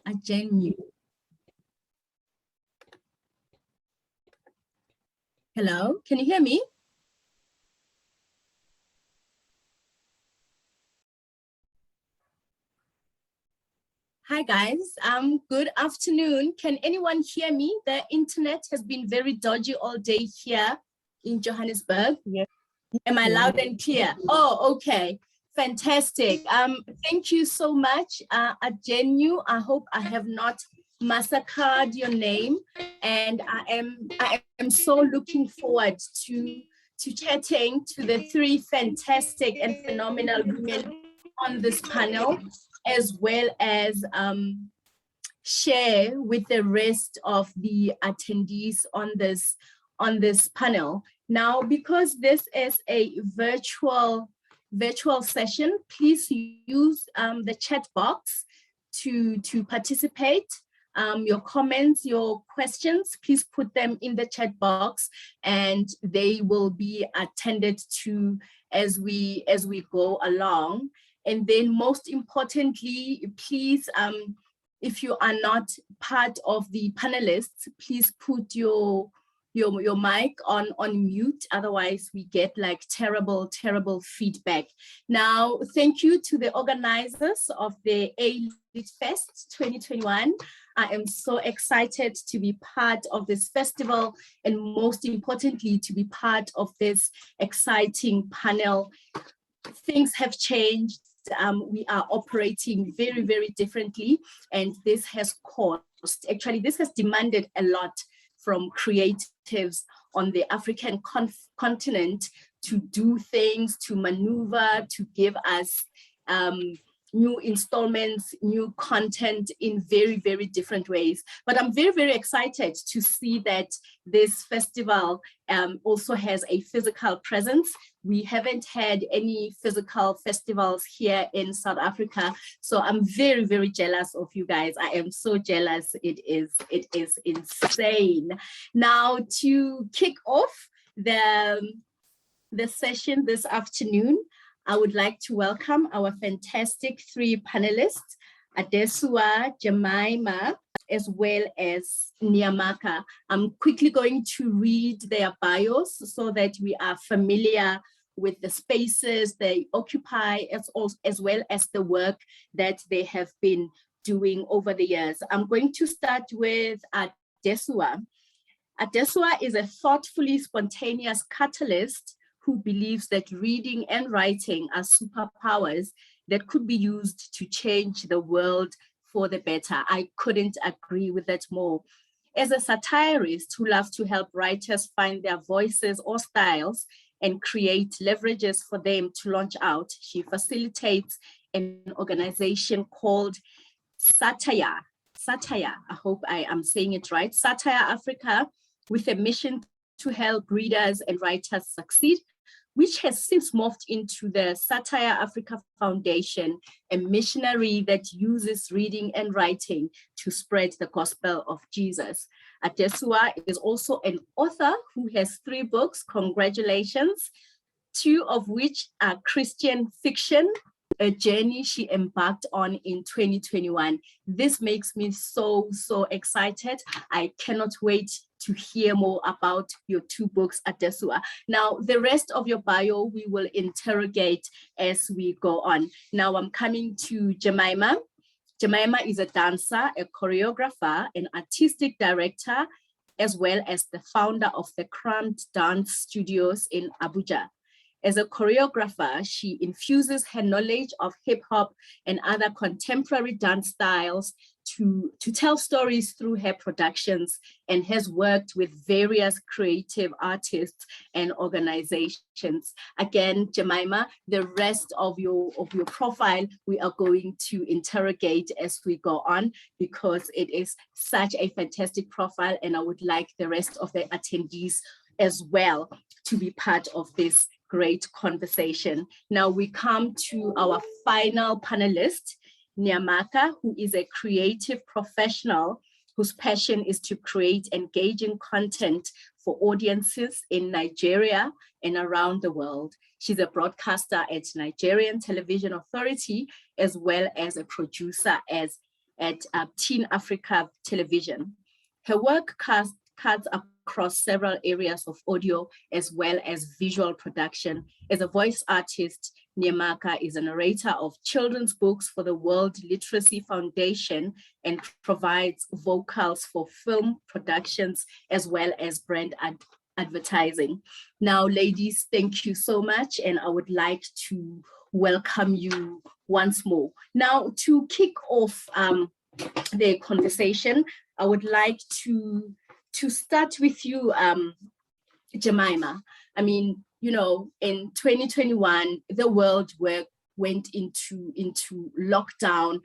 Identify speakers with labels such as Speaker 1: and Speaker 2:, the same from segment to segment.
Speaker 1: Ajenu. Hello, can you hear me? Hi guys, good afternoon. Can anyone hear me? The internet has been very dodgy all day here in Johannesburg.
Speaker 2: Yes.
Speaker 1: Am I loud and clear? Oh, okay, fantastic. Thank you so much, Ajenu. I hope I have not massacred your name, and I am so looking forward to chatting to the three fantastic and phenomenal women on this panel, as well as share with the rest of the attendees on this panel. Now, because this is a virtual session, please use the chat box to participate. Your comments, your questions, please put them in the chat box, and they will be attended to as we go along. And then most importantly, please, if you are not part of the panelists, please put your mic on mute, otherwise we get like terrible feedback. Now, thank you to the organizers of the ALITFEST 2021. I am so excited to be part of this festival, and most importantly, to be part of this exciting panel. Things have changed. We are operating very differently, and this has this has demanded a lot from creatives on the African continent to do things, to maneuver, to give us new installments, new content in very different ways. But I'm very excited to see that this festival also has a physical presence. We haven't had any physical festivals here in South Africa, so I'm very jealous of you guys. I am so jealous. It is insane. Now, to kick off the session this afternoon, I would like to welcome our fantastic three panelists, Adesuwa, Jemima, as well as Nneamaka. I'm quickly going to read their bios so that we are familiar with the spaces they occupy, as well as the work that they have been doing over the years. I'm going to start with Adesuwa. Adesuwa is a thoughtfully spontaneous catalyst who believes that reading and writing are superpowers that could be used to change the world for the better. I couldn't agree with that more. As a satirist who loves to help writers find their voices or styles and create leverages for them to launch out, she facilitates an organization called Satire, I hope I am saying it right, Satire Africa, with a mission to help readers and writers succeed, which has since morphed into the Satire Africa Foundation, a missionary that uses reading and writing to spread the gospel of Jesus. Adesuwa is also an author who has 3 books, congratulations, 2 of which are Christian fiction, a journey she embarked on in 2021. This makes me so excited. I cannot wait to hear more about your 2 books, Adesuwa. Now, the rest of your bio, we will interrogate as we go on. Now, I'm coming to Jemima. Jemima is a dancer, a choreographer, an artistic director, as well as the founder of the Cramped Dance Studios in Abuja. As a choreographer, she infuses her knowledge of hip hop and other contemporary dance styles to tell stories through her productions, and has worked with various creative artists and organizations. Again, Jemima, the rest of your profile, we are going to interrogate as we go on, because it is such a fantastic profile, and I would like the rest of the attendees as well to be part of this great conversation. Now we come to our final panelist, Nneamaka, who is a creative professional whose passion is to create engaging content for audiences in Nigeria and around the world. She's a broadcaster at Nigerian Television Authority, as well as a producer at Teen Africa Television. Her work cuts across several areas of audio as well as visual production. As a voice artist, Nneamaka is a narrator of children's books for the World Literacy Foundation and provides vocals for film productions as well as brand advertising. Now, ladies, thank you so much, and I would like to welcome you once more. Now, to kick off the conversation, I would like to start with you, Jemima. I mean, you know, in 2021, the world went into lockdown.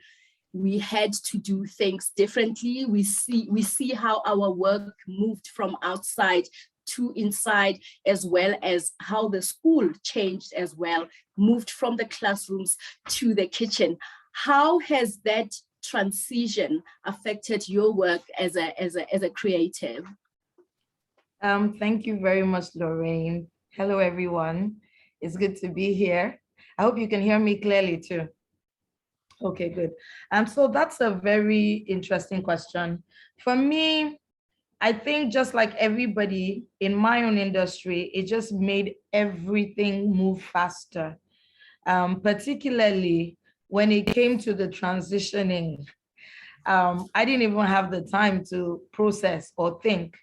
Speaker 1: We had to do things differently. We see how our work moved from outside to inside, as well as how the school changed as well, moved from the classrooms to the kitchen. How has that transition affected your work as a creative?
Speaker 2: Thank you very much, Lorraine. Hello, everyone. It's good to be here. I hope you can hear me clearly too. Okay, good. So that's a very interesting question. For me, I think just like everybody in my own industry, it just made everything move faster, particularly when it came to the transitioning. I didn't even have the time to process or think.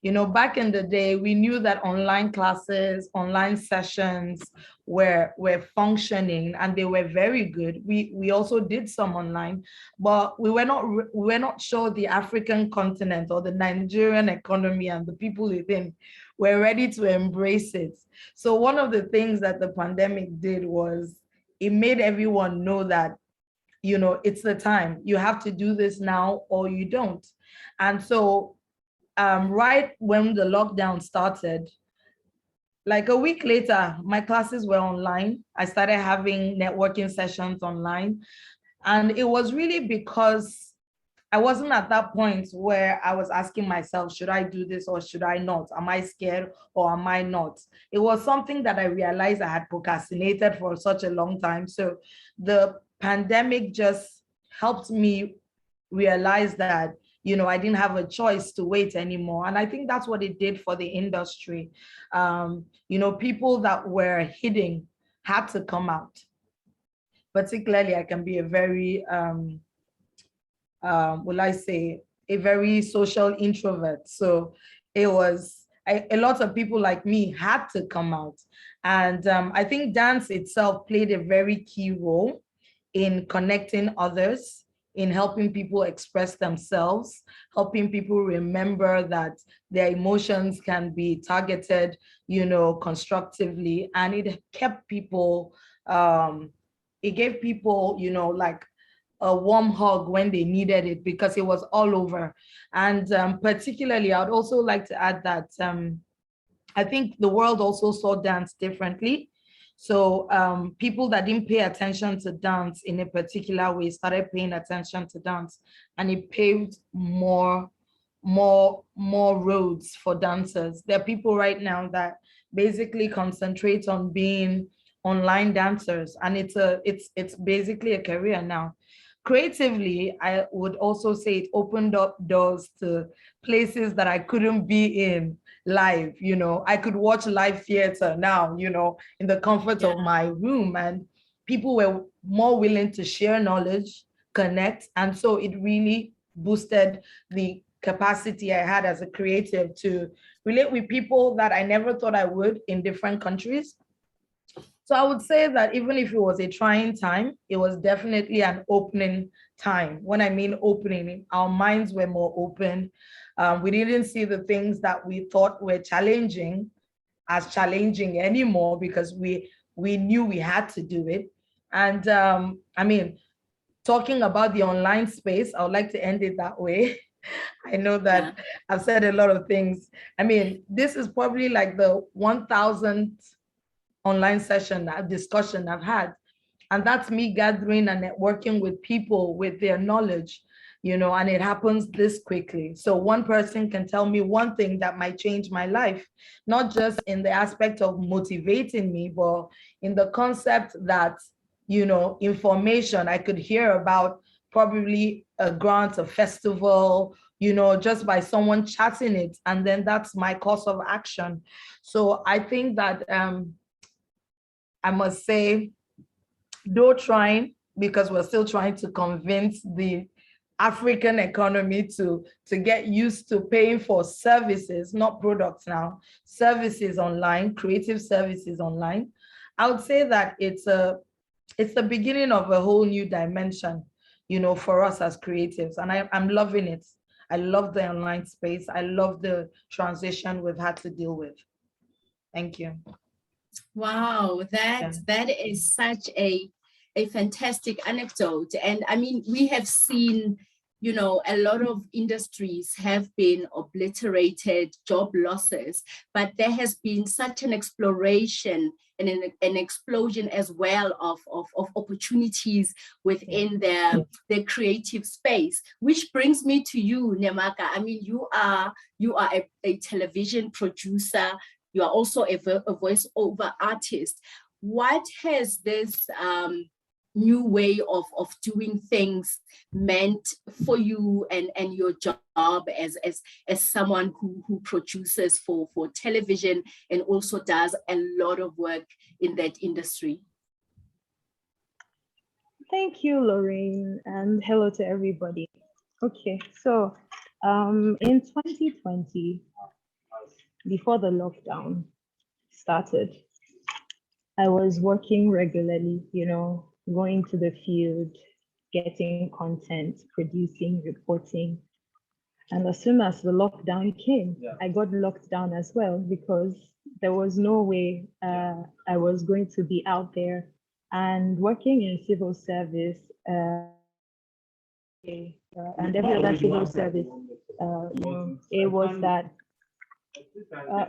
Speaker 2: You know, back in the day, we knew that online classes, online sessions were functioning, and they were very good. We also did some online, but we were not sure the African continent or the Nigerian economy and the people within were ready to embrace it. So one of the things that the pandemic did was it made everyone know that, you know, it's the time. You have to do this now or you don't. And so right when the lockdown started, like a week later, my classes were online. I started having networking sessions online. And it was really because I wasn't at that point where I was asking myself, should I do this or should I not? Am I scared or am I not? It was something that I realized I had procrastinated for such a long time. So the pandemic just helped me realize that, you know, I didn't have a choice to wait anymore. And I think that's what it did for the industry. You know, people that were hidden had to come out. Particularly, I can be a very, will I say, a very social introvert. So it was, a lot of people like me had to come out. And I think dance itself played a very key role in connecting others, in helping people express themselves, helping people remember that their emotions can be targeted, you know, constructively. And it kept people, it gave people, you know, like a warm hug when they needed it, because it was all over. And particularly, I would also like to add that I think the world also saw dance differently. So people that didn't pay attention to dance in a particular way started paying attention to dance, and it paved more roads for dancers. There are people right now that basically concentrate on being online dancers, and it's basically a career now. Creatively, I would also say it opened up doors to places that I couldn't be in live. You know, I could watch live theater now, you know, in the comfort of my room, and people were more willing to share knowledge, connect. And so it really boosted the capacity I had as a creative to relate with people that I never thought I would in different countries. So I would say that even if it was a trying time, it was definitely an opening time. When I mean opening, our minds were more open. We didn't see the things that we thought were challenging as challenging anymore, because we knew we had to do it. And I mean, talking about the online space, I would like to end it that way. I know that I've said a lot of things. I mean, this is probably like the 1,000th online session, discussion I've had. And that's me gathering and networking with people with their knowledge, you know, and it happens this quickly. So one person can tell me one thing that might change my life, not just in the aspect of motivating me, but in the concept that, you know, information, I could hear about probably a grant, a festival, you know, just by someone chatting it. And then that's my course of action. So I think that I must say, though trying, because we're still trying to convince the African economy to get used to paying for services, not products now, services online, creative services online. I would say that it's the beginning of a whole new dimension, you know, for us as creatives. And I'm loving it. I love the online space. I love the transition we've had to deal with. Thank you.
Speaker 1: Wow, that is such a fantastic anecdote. And I mean, we have seen, you know, a lot of industries have been obliterated, job losses, but there has been such an exploration and an explosion as well of opportunities within the creative space, which brings me to you, Nneamaka. I mean, you are a television producer. You are also a voiceover artist. What has this new way of doing things meant for you and your job as someone who produces for television and also does a lot of work in that industry?
Speaker 3: Thank you, Lorraine, and hello to everybody. Okay, so in 2020, before the lockdown started, I was working regularly, you know, going to the field, getting content, producing, reporting. And as soon as the lockdown came, I got locked down as well, because there was no way I was going to be out there. And working in civil service, and every other civil service, it was that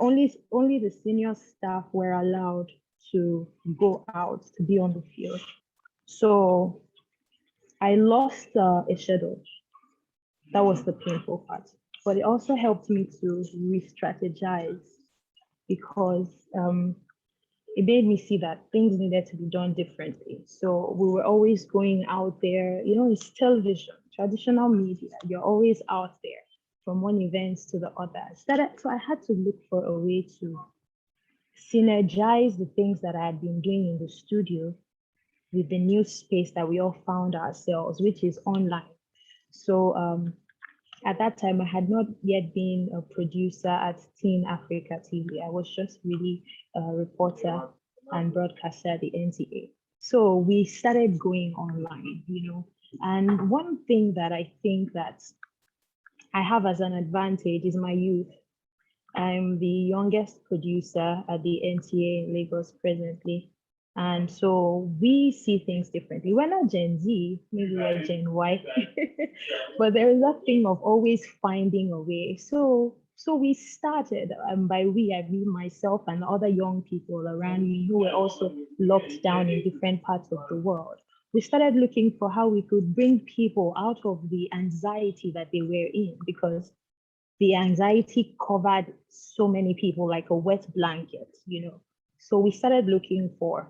Speaker 3: only the senior staff were allowed to go out to be on the field. So I lost a schedule. That was the painful part. But it also helped me to re-strategize, because it made me see that things needed to be done differently. So we were always going out there, you know, it's television, traditional media, you're always out there from one event to the other. So I had to look for a way to synergize the things that I had been doing in the studio with the new space that we all found ourselves, which is online. So at that time, I had not yet been a producer at Teen Africa TV. I was just really a reporter and broadcaster at the NTA. So we started going online, you know. And one thing that I think that I have as an advantage is my youth. I'm the youngest producer at the NTA in Lagos presently. And so we see things differently. We're not Gen Z, maybe we're Gen Y, but there is that thing of always finding a way. So we started, and by we, I mean myself and other young people around me who were also locked down in different parts of the world. We started looking for how we could bring people out of the anxiety that they were in, because the anxiety covered so many people like a wet blanket, you know. So we started looking for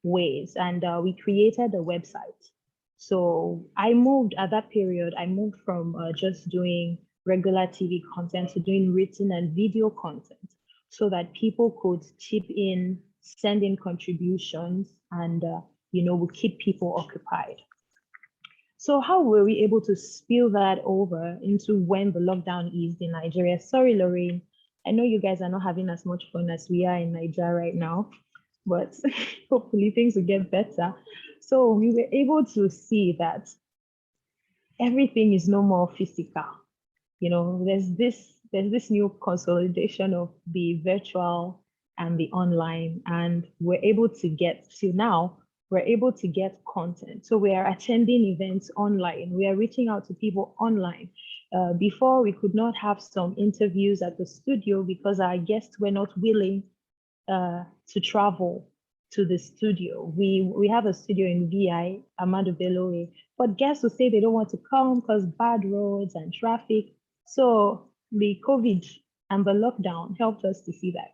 Speaker 3: ways, and we created a website. So I moved at that period, I moved from just doing regular TV content to doing written and video content, so that people could chip in, send in contributions, and you know, would keep people occupied. So how were we able to spill that over into when the lockdown eased in Nigeria? Sorry, Lorraine, I know you guys are not having as much fun as we are in Nigeria right now, but hopefully things will get better. So we were able to see that everything is no more physical. You know, there's this new consolidation of the virtual and the online, and we're able to get to now, we're able to get content. So we are attending events online. We are reaching out to people online. Before, we could not have some interviews at the studio because our guests were not willing to travel to the studio. We have a studio in VI, Amadu Bello, but guests will say they don't want to come because bad roads and traffic. So the COVID and the lockdown helped us to see that.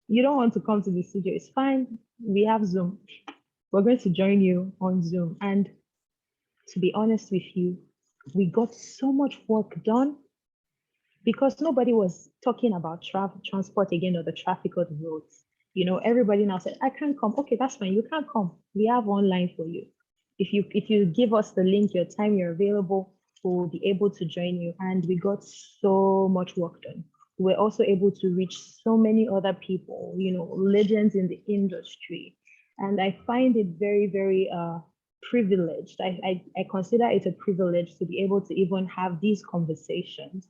Speaker 3: You don't want to come to the studio, it's fine. We have Zoom. We're going to join you on Zoom. And to be honest with you, we got so much work done because nobody was talking about transport again, or the traffic or the roads. You know, everybody now said, I can't come. Okay, that's fine. You can't come. We have online for you. If you give us the link, your time you're available, we'll be able to join you. And we got so much work done. We're also able to reach so many other people, you know, legends in the industry. And I find it very, very privileged. I consider it a privilege to be able to even have these conversations.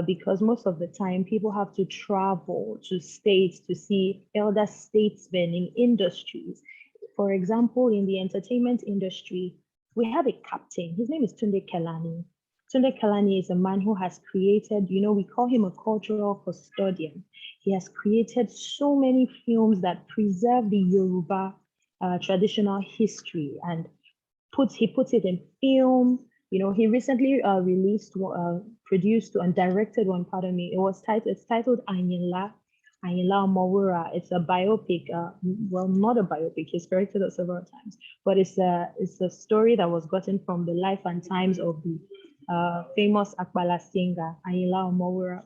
Speaker 3: Because most of the time people have to travel to states to see elder statesmen in industries. For example, in the entertainment industry, we have a captain. His name is Tunde Kelani. Tunde Kelani is a man who has created, you know, we call him a cultural custodian. He has created so many films that preserve the Yoruba traditional history, and he puts it in film. You know, he recently produced and directed one, pardon me. It's titled Anyinla Omowura. It's a biopic, well, not a biopic, he's corrected us several times, but it's a story that was gotten from the life and times of the famous Akbala singer, Anyinla Omowura.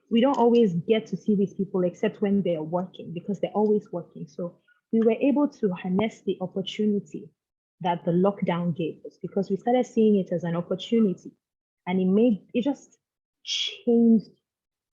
Speaker 3: We don't always get to see these people except when they're working, because they're always working. So we were able to harness the opportunity that the lockdown gave us, because we started seeing it as an opportunity, and it just changed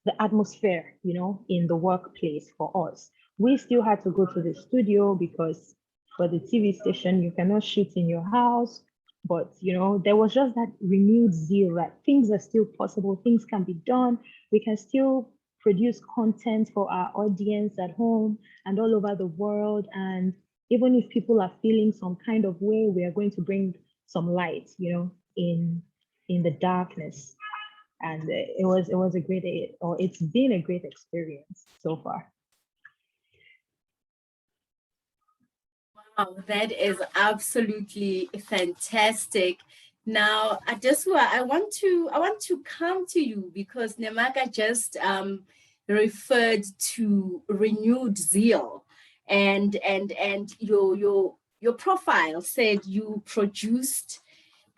Speaker 3: the atmosphere, you know, in the workplace for us. We still had to go to the studio because for the TV station, you cannot shoot in your house. But, you know, there was just that renewed zeal that things are still possible, things can be done. We can still produce content for our audience at home and all over the world. And even if people are feeling some kind of way, we are going to bring some light, you know, in the darkness. And it's been a great experience so far.
Speaker 1: Wow, that is absolutely fantastic. Now, Adesuwa, I want to come to you because Nneamaka just referred to renewed zeal, and your profile said you produced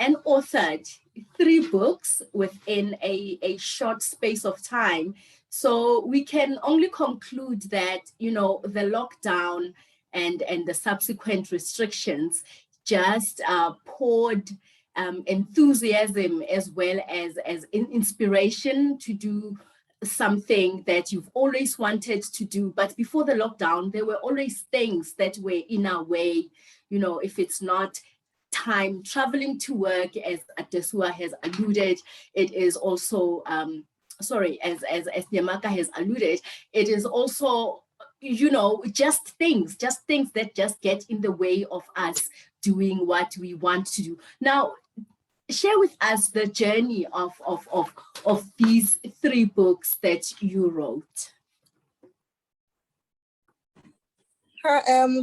Speaker 1: and authored 3 books within a short space of time. So we can only conclude that, you know, the lockdown and the subsequent restrictions just poured enthusiasm as well as inspiration to do something that you've always wanted to do. But before the lockdown, there were always things that were in our way. You know, if it's not time traveling to work, as Adesuwa has alluded, it is also, as Nneamaka has alluded, it is also, you know, just things that just get in the way of us doing what we want to do. Now, share with us the journey of these 3 books that you wrote.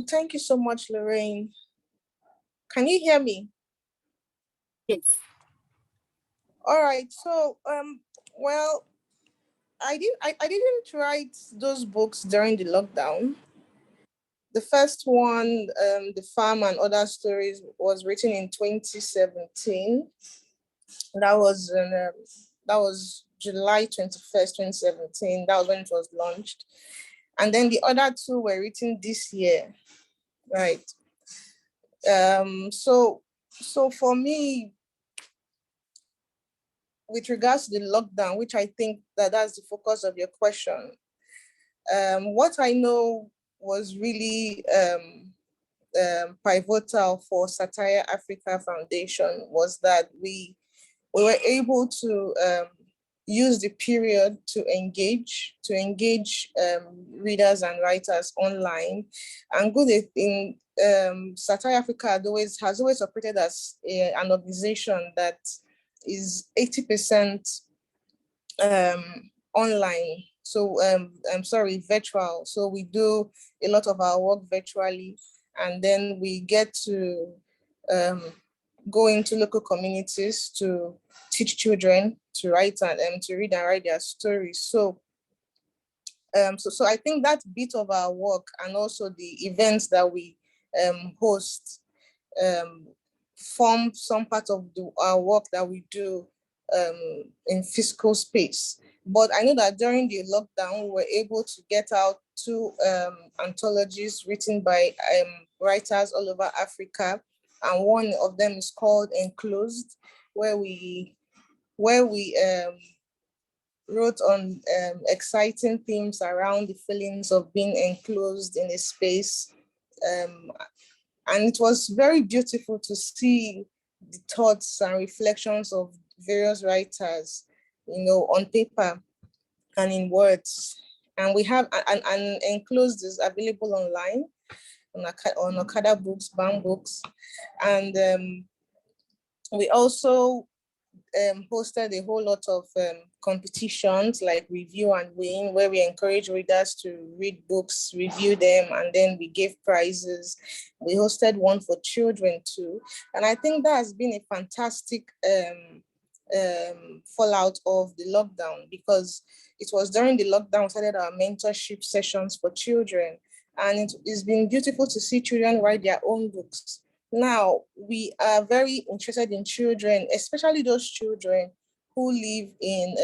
Speaker 4: Thank you so much, Lorraine. Can you hear me?
Speaker 1: Yes.
Speaker 4: All right. So, well, I didn't write those books during the lockdown. The first one, The Farm and Other Stories, was written in 2017. That was July 21st, 2017. That was when it was launched. And then the other 2 were written this year, right? So for me, with regards to the lockdown, which I think that's the focus of your question, what I know was really pivotal for Satire Africa Foundation was that we were able to use the period to engage readers and writers online. And good in Satire Africa has always operated as an organization that is 80% online. So virtual. So we do a lot of our work virtually, and then we get to go into local communities to teach children to write and to read and write their stories. So I think that bit of our work and also the events that we host form some part of our work that we do in physical space. But I know that during the lockdown, we were able to get out two anthologies written by writers all over Africa. And one of them is called Enclosed, where we wrote on exciting themes around the feelings of being enclosed in a space. And it was very beautiful to see the thoughts and reflections of various writers, on paper and in words. And we have an Enclosed is available online on Okada Books, BAM Books. And we also hosted a whole lot of competitions like Review and Win, where we encourage readers to read books, review them, and then we gave prizes. We hosted one for children too. And I think that has been a fantastic fallout of the lockdown, because it was during the lockdown we started our mentorship sessions for children. And it's been beautiful to see children write their own books. Now, we are very interested in children, especially those children who live in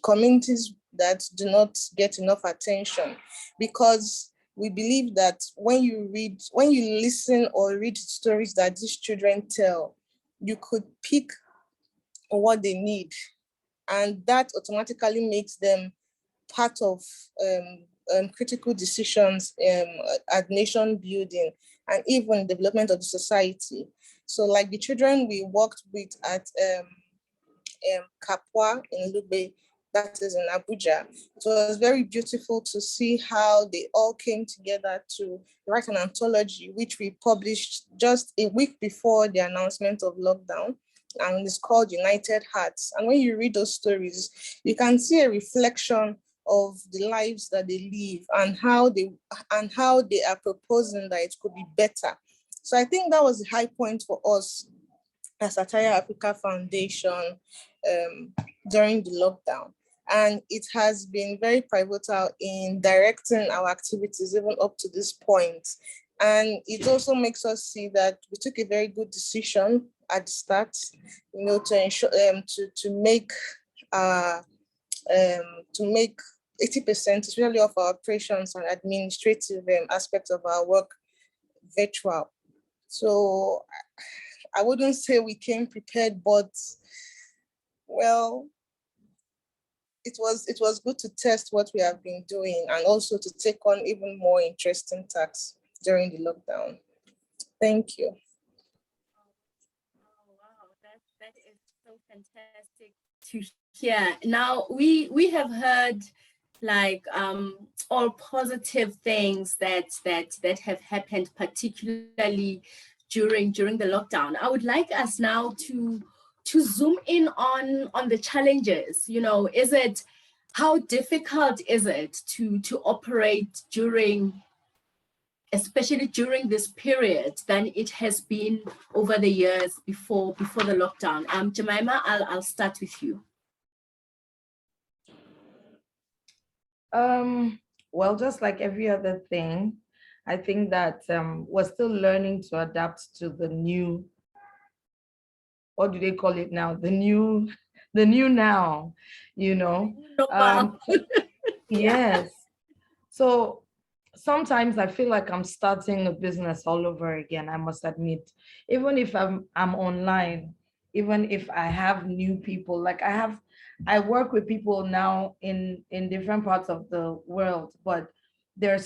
Speaker 4: communities that do not get enough attention, because we believe that when you listen or read stories that these children tell, you could pick what they need, and that automatically makes them part of critical decisions at nation building and even development of the society. So like the children we worked with at Kapwa in Iluobe, that is in Abuja, it was very beautiful to see how they all came together to write an anthology, which we published just a week before the announcement of lockdown. And it's called United Hearts. And when you read those stories, you can see a reflection of the lives that they live and how they are proposing that it could be better. So I think that was the high point for us as Ataya Africa Foundation during the lockdown. And it has been very pivotal in directing our activities even up to this point. And it also makes us see that we took a very good decision at the start, to ensure to make 80%, especially of our operations and administrative aspects of our work, virtual. So I wouldn't say we came prepared, but well, it was good to test what we have been doing and also to take on even more interesting tasks during the lockdown. Thank you.
Speaker 1: Oh, wow, that is so fantastic to hear. Now we have heard like all positive things that have happened, particularly during the lockdown. I would like us now to zoom in on the challenges. How difficult is it to operate especially during this period, than it has been over the years before the lockdown? Jemima, I'll start with you.
Speaker 2: Well, just like every other thing, I think that we're still learning to adapt to the new, what do they call it now? The new now, Yes. So sometimes I feel like I'm starting a business all over again, I must admit. Even if I'm online, even if I have new people, like I work with people now in different parts of the world, but I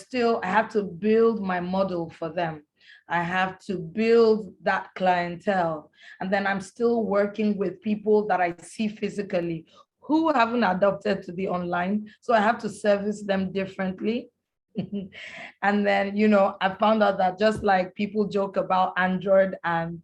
Speaker 2: have to build my model for them. I have to build that clientele. And then I'm still working with people that I see physically who haven't adopted to the online. So I have to service them differently. And then, I found out that just like people joke about Android and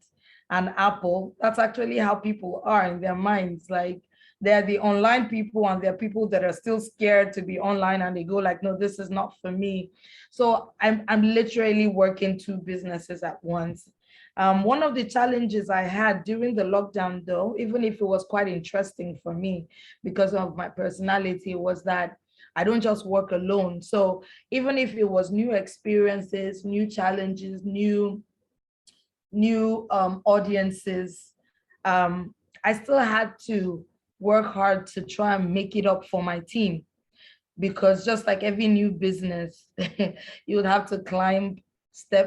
Speaker 2: Apple, that's actually how people are in their minds. Like they're the online people and they're people that are still scared to be online and they go like, no, this is not for me. So I'm literally working two businesses at once. One of the challenges I had during the lockdown, though, even if it was quite interesting for me because of my personality, was that I don't just work alone. So even if it was new experiences, new challenges, new audiences, I still had to work hard to try and make it up for my team, because just like every new business, you would have to climb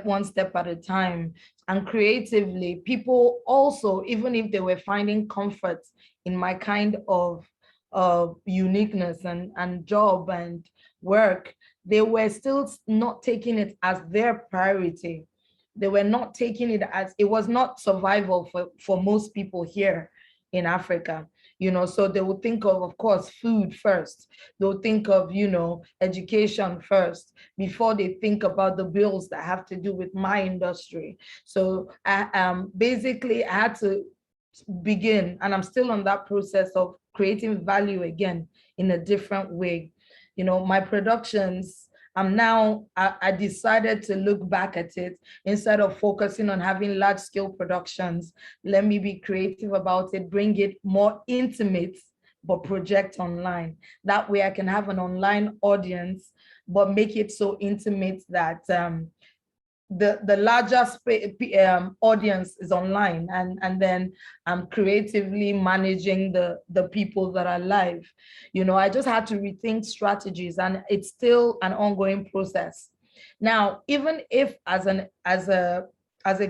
Speaker 2: one step at a time. And creatively, people also, even if they were finding comfort in my kind of uniqueness and job and work, they were still not taking it as their priority. They were not taking it as, it was not survival for most people here in Africa. So they would think of course, food first. They'll think of, education first before they think about the bills that have to do with my industry. So basically, I had to begin, and I'm still on that process of creating value again in a different way. My productions, I decided to look back at it. Instead of focusing on having large scale productions, let me be creative about it, bring it more intimate, but project online. That way I can have an online audience, but make it so intimate that the larger audience is online, and then I'm creatively managing the people that are live. I just had to rethink strategies, and it's still an ongoing process. Now, even if as a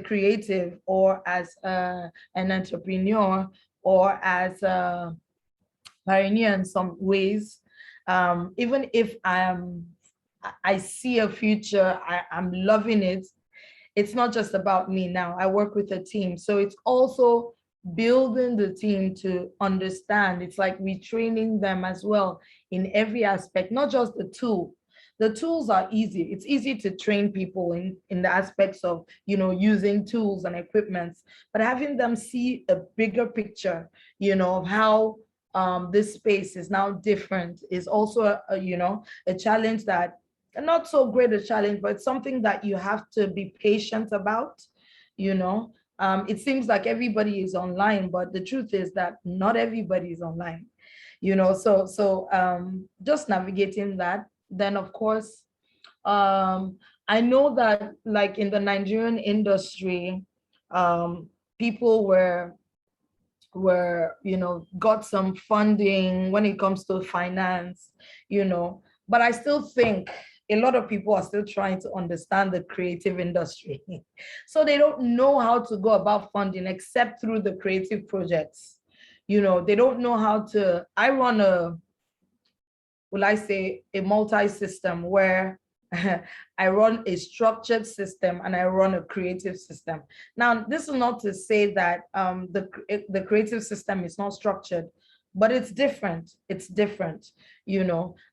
Speaker 2: creative, or as an entrepreneur, or as a pioneer in some ways, even if I see a future, I'm loving it. It's not just about me now. I work with a team. So it's also building the team to understand. It's like retraining them as well in every aspect, not just the tool. The tools are easy. It's easy to train people in the aspects of, using tools and equipments, but having them see a bigger picture, of how this space is now different is also a challenge that, not so great a challenge, but it's something that you have to be patient about. It seems like everybody is online, but the truth is that not everybody is online. So just navigating that. Then of course, I know that like in the Nigerian industry, people got some funding when it comes to finance, but I still think a lot of people are still trying to understand the creative industry. So they don't know how to go about funding except through the creative projects. They don't know how to, I run a multi-system where I run a structured system and I run a creative system. Now, this is not to say that the creative system is not structured, but it's different. It's different,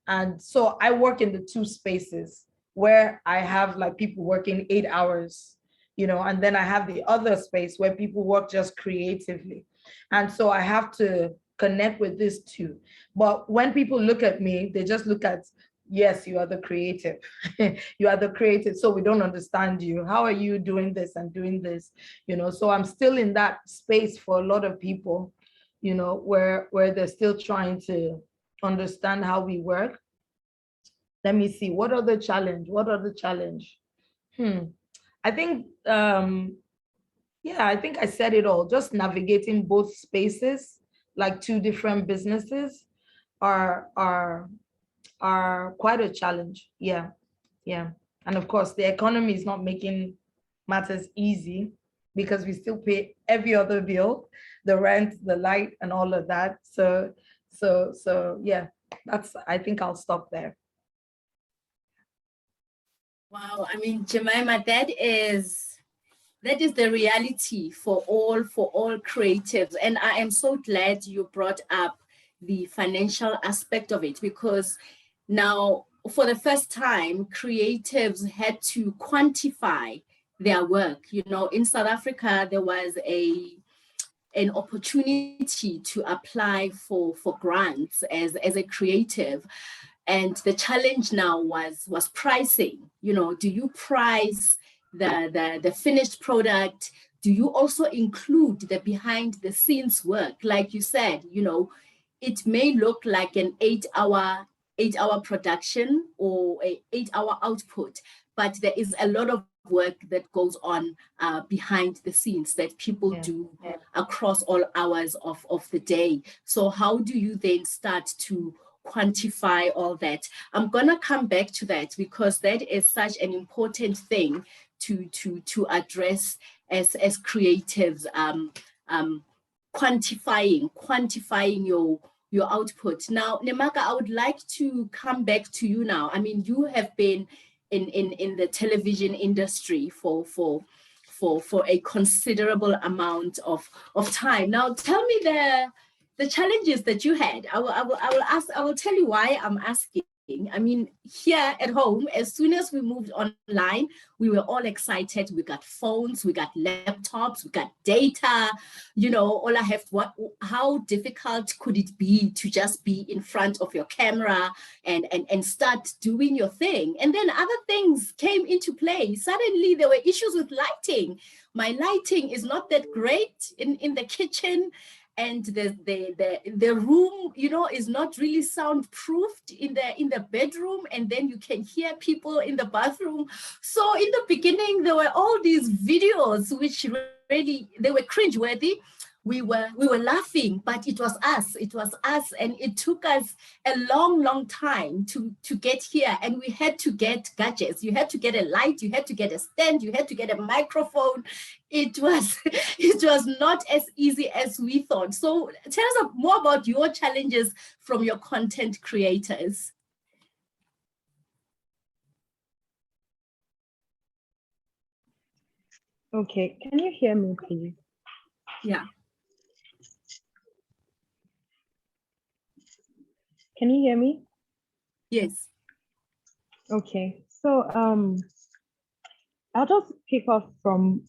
Speaker 2: And so I work in the two spaces where I have like people working 8 hours, and then I have the other space where people work just creatively. And so I have to connect with these two. But when people look at me, they just look at, yes, you are the creative. You are the creative, so we don't understand you. How are you doing this and doing this? So I'm still in that space for a lot of people, where they're still trying to understand how we work. Let me see, what are the challenge? I think, I think I said it all. Just navigating both spaces, like two different businesses, are quite a challenge. Yeah. And of course, the economy is not making matters easy, because we still pay every other bill, the rent, the light, and all of that. So yeah, I think I'll stop there.
Speaker 1: Wow, I mean, Jemima, that is the reality for all creatives. And I am so glad you brought up the financial aspect of it, because now for the first time, creatives had to quantify their work. In South Africa, there was an opportunity to apply for grants as a creative. And the challenge now was pricing. Do you price the finished product? Do you also include the behind the scenes work? Like you said, it may look like an 8-hour production or a 8-hour output, but there is a lot of work that goes on behind the scenes that people do across all hours of the day. So how do you then start to quantify all that? I'm gonna come back to that because that is such an important thing to address as creatives, quantifying your output. Now, Nneamaka, I would like to come back to you now. I mean, you have been in the television industry for a considerable amount of time. Now, tell me the challenges that you had. I will tell you why I'm asking. I mean, here at home, as soon as we moved online, we were all excited. We got phones, we got laptops, we got data. You know, all I have, how difficult could it be to just be in front of your camera and start doing your thing? And then other things came into play. Suddenly there were issues with lighting. My lighting is not that great in the kitchen. And the room, you know, is not really soundproofed in the bedroom, and then you can hear people in the bathroom. So in the beginning, there were all these videos which really, they were cringeworthy. We were laughing, but it was us, and it took us a long time to get here, and we had to get gadgets. You had to get a light, you had to get a stand, you had to get a microphone. It was not as easy as we thought. So tell us more about your challenges from your content creators.
Speaker 3: Okay, can you hear me, please?
Speaker 1: Yeah.
Speaker 3: Can you hear me?
Speaker 1: Yes.
Speaker 3: Okay, so I'll just pick off from,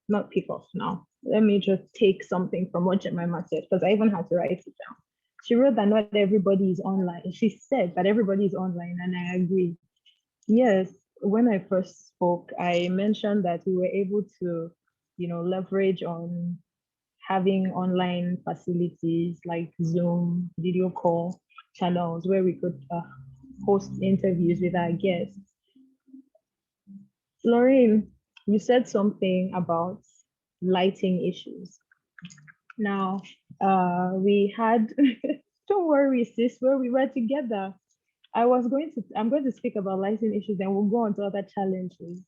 Speaker 3: not pick off now. Let me just take something from what Jemima said, because I even had to write it down. She wrote that not everybody is online. She said that everybody is online, and I agree. Yes, when I first spoke, I mentioned that we were able to, leverage on having online facilities like Zoom, video call channels where we could host interviews with our guests. Lorraine, you said something about lighting issues. Now, we had, don't worry, sis, where we were together. I'm going to speak about lighting issues, and we'll go on to other challenges.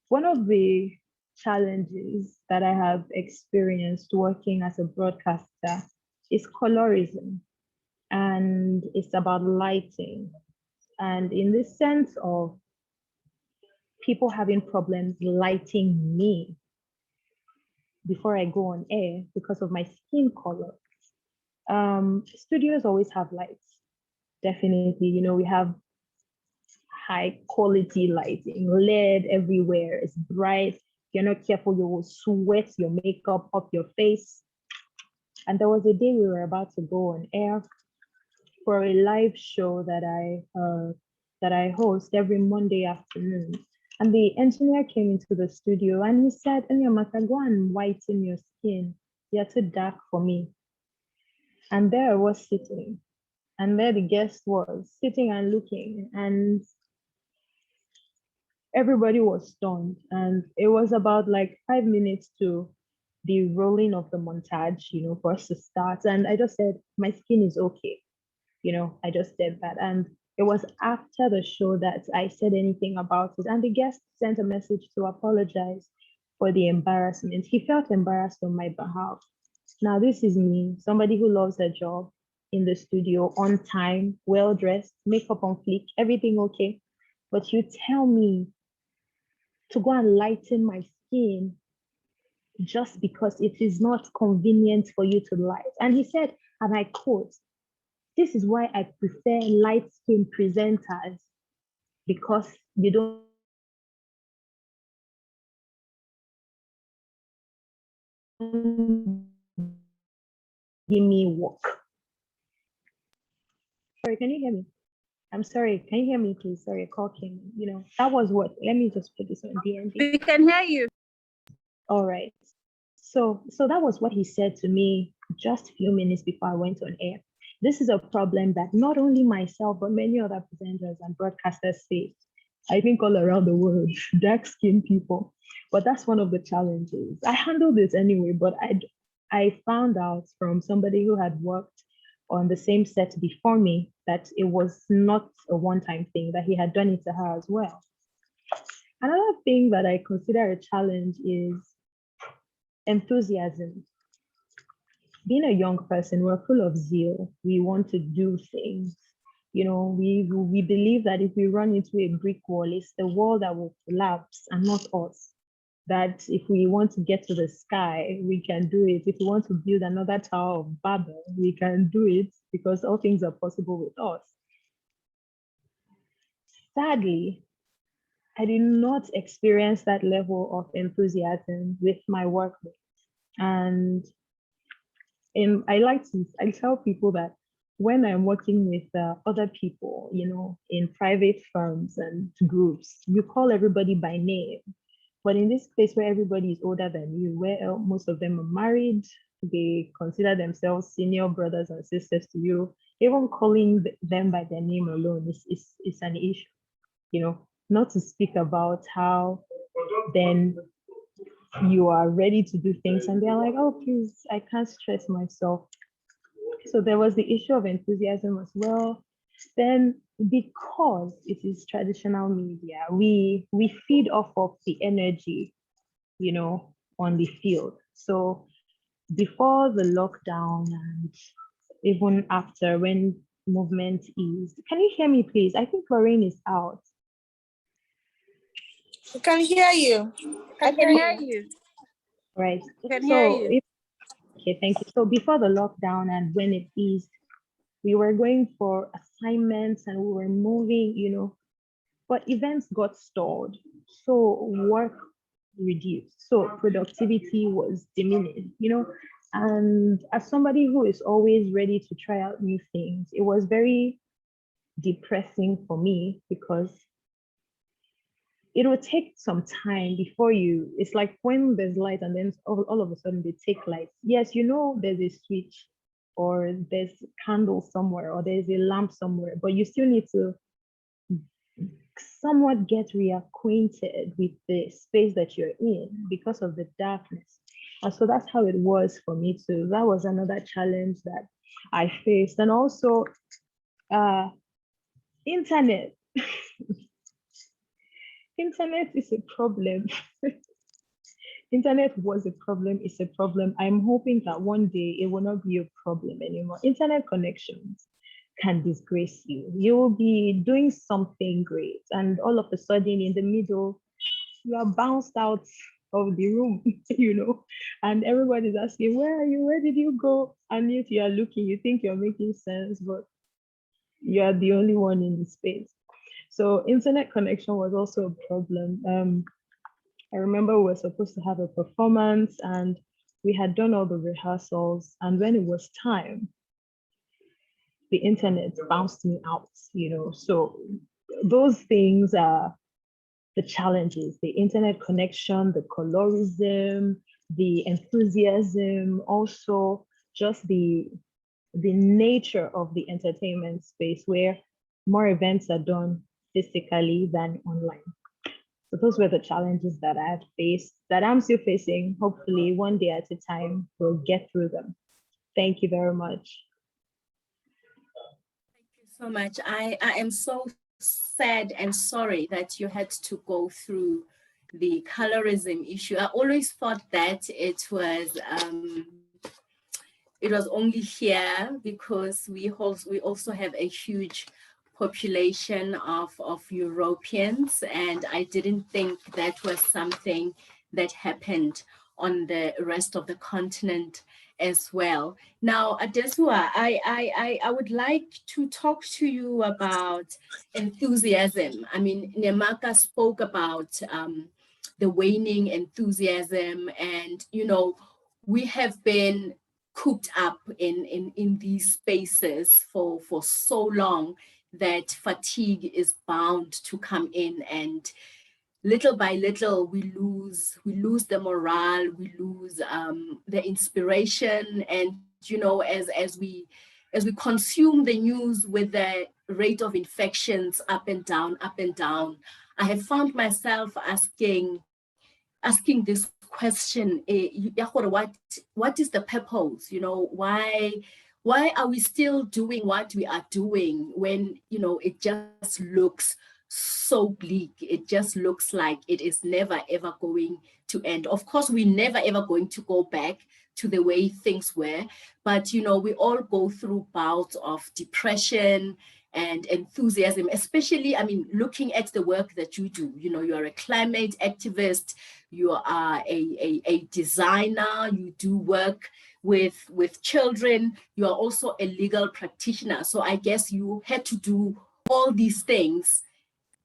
Speaker 3: One of the challenges that I have experienced working as a broadcaster is colorism, and it's about lighting. And in the sense of people having problems lighting me before I go on air because of my skin color. Studios always have lights, definitely. We have high quality lighting, LED everywhere, it's bright. If you're not careful, you will sweat your makeup off your face. And there was a day we were about to go on air for a live show that I host every Monday afternoon. And the engineer came into the studio and he said, Nneamaka, go and whiten your skin. You're too dark for me. And there I was sitting. And there the guest was sitting and looking. And everybody was stunned. And it was about like 5 minutes to the rolling of the montage, for us to start. And I just said, my skin is okay. I just said that. And it was after the show that I said anything about it. And the guest sent a message to apologize for the embarrassment. He felt embarrassed on my behalf. Now, this is me, somebody who loves her job, in the studio, on time, well-dressed, makeup on fleek, everything okay. But you tell me to go and lighten my skin just because it is not convenient for you to light. And he said, and I quote, "This is why I prefer light-skinned presenters, because you don't give me work." Sorry, can you hear me? I'm sorry, can you hear me, please? Sorry, a call came in. That was what, let me just put this on DND.
Speaker 5: We can hear you.
Speaker 3: All right. So that was what he said to me just a few minutes before I went on air. This is a problem that not only myself, but many other presenters and broadcasters face. I think all around the world, dark-skinned people. But that's one of the challenges. I handled it anyway, but I found out from somebody who had worked on the same set before me that it was not a one-time thing, that he had done it to her as well. Another thing that I consider a challenge is enthusiasm. Being a young person, we're full of zeal. We want to do things. You know, we believe that if we run into a brick wall, it's the wall that will collapse and not us. That if we want to get to the sky, we can do it. If we want to build another Tower of Babel, we can do it because all things are possible with us. Sadly, I did not experience that level of enthusiasm with my workmates. And I tell people that when I'm working with other people, you know, in private firms and groups, you call everybody by name. But in this place where everybody is older than you, where most of them are married, they consider themselves senior brothers and sisters to you, even calling them by their name alone is an issue, you know, not to speak about how then you are ready to do things and they're like, oh, please, I can't stress myself. So there was the issue of enthusiasm as well. Then because it is traditional media, we feed off of the energy, you know, on the field. So before the lockdown and even after, when movement eased, can you hear me, please? I think Lorraine is out.
Speaker 4: I can hear you.
Speaker 5: I can hear you.
Speaker 3: Right.
Speaker 5: I can hear you.
Speaker 3: Okay, thank you. So before the lockdown and when it eased, we were going for assignments and we were moving, you know, but events got stalled. So work reduced. So productivity was diminished, you know. And as somebody who is always ready to try out new things, it was very depressing for me because it will take some time before it's like when there's light and then all of a sudden they take light. Yes, you know, there's a switch or there's a candle somewhere or there's a lamp somewhere, but you still need to somewhat get reacquainted with the space that you're in because of the darkness. And so that's how it was for me too. That was another challenge that I faced. And also internet. Internet is a problem. Internet was a problem, it's a problem. I'm hoping that one day it will not be a problem anymore. Internet connections can disgrace you. You will be doing something great, and all of a sudden in the middle, you are bounced out of the room, you know, and everybody's asking, where are you? Where did you go? And if you are looking, you think you're making sense, but you are the only one in the space. So internet connection was also a problem. I remember we were supposed to have a performance and we had done all the rehearsals. And when it was time, the internet bounced me out, you know. So those things are the challenges, the internet connection, the colorism, the enthusiasm, also just the nature of the entertainment space where more events are done physically than online. So those were the challenges that I had faced, that I'm still facing. Hopefully one day at a time, we'll get through them. Thank you very much.
Speaker 1: Thank you so much. I am so sad and sorry that you had to go through the colorism issue. I always thought that it was only here because we also have a huge population of Europeans, and I didn't think that was something that happened on the rest of the continent as well. Now, Adesuwa, I would like to talk to you about enthusiasm. I mean, Nneamaka spoke about the waning enthusiasm, and you know, we have been cooped up in these spaces for so long that fatigue is bound to come in, and little by little we lose the morale, we lose the inspiration, and you know, as we consume the news with the rate of infections up and down, I have found myself asking this question, what is the purpose? You know, why are we still doing what we are doing when, you know, it just looks so bleak? It just looks like it is never ever going to end. Of course, we're never ever going to go back to the way things were, but you know, we all go through bouts of depression and enthusiasm, especially, I mean, looking at the work that you do. You know, you are a climate activist, you are a designer, you do work with children, you are also a legal practitioner. So I guess you had to do all these things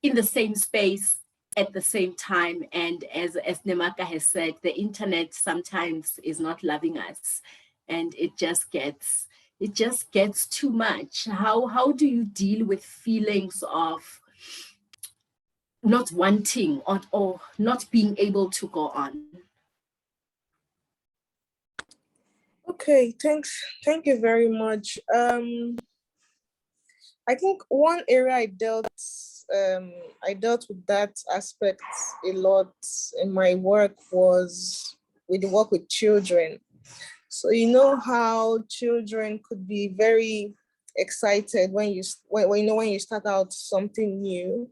Speaker 1: in the same space at the same time. And as Nneamaka has said, the internet sometimes is not loving us, and it just gets too much. How do you deal with feelings of not wanting or not being able to go on?
Speaker 4: Okay, thanks. Thank you very much. I think one area I dealt with that aspect a lot in my work was with the work with children. So you know how children could be very excited when you start out something new,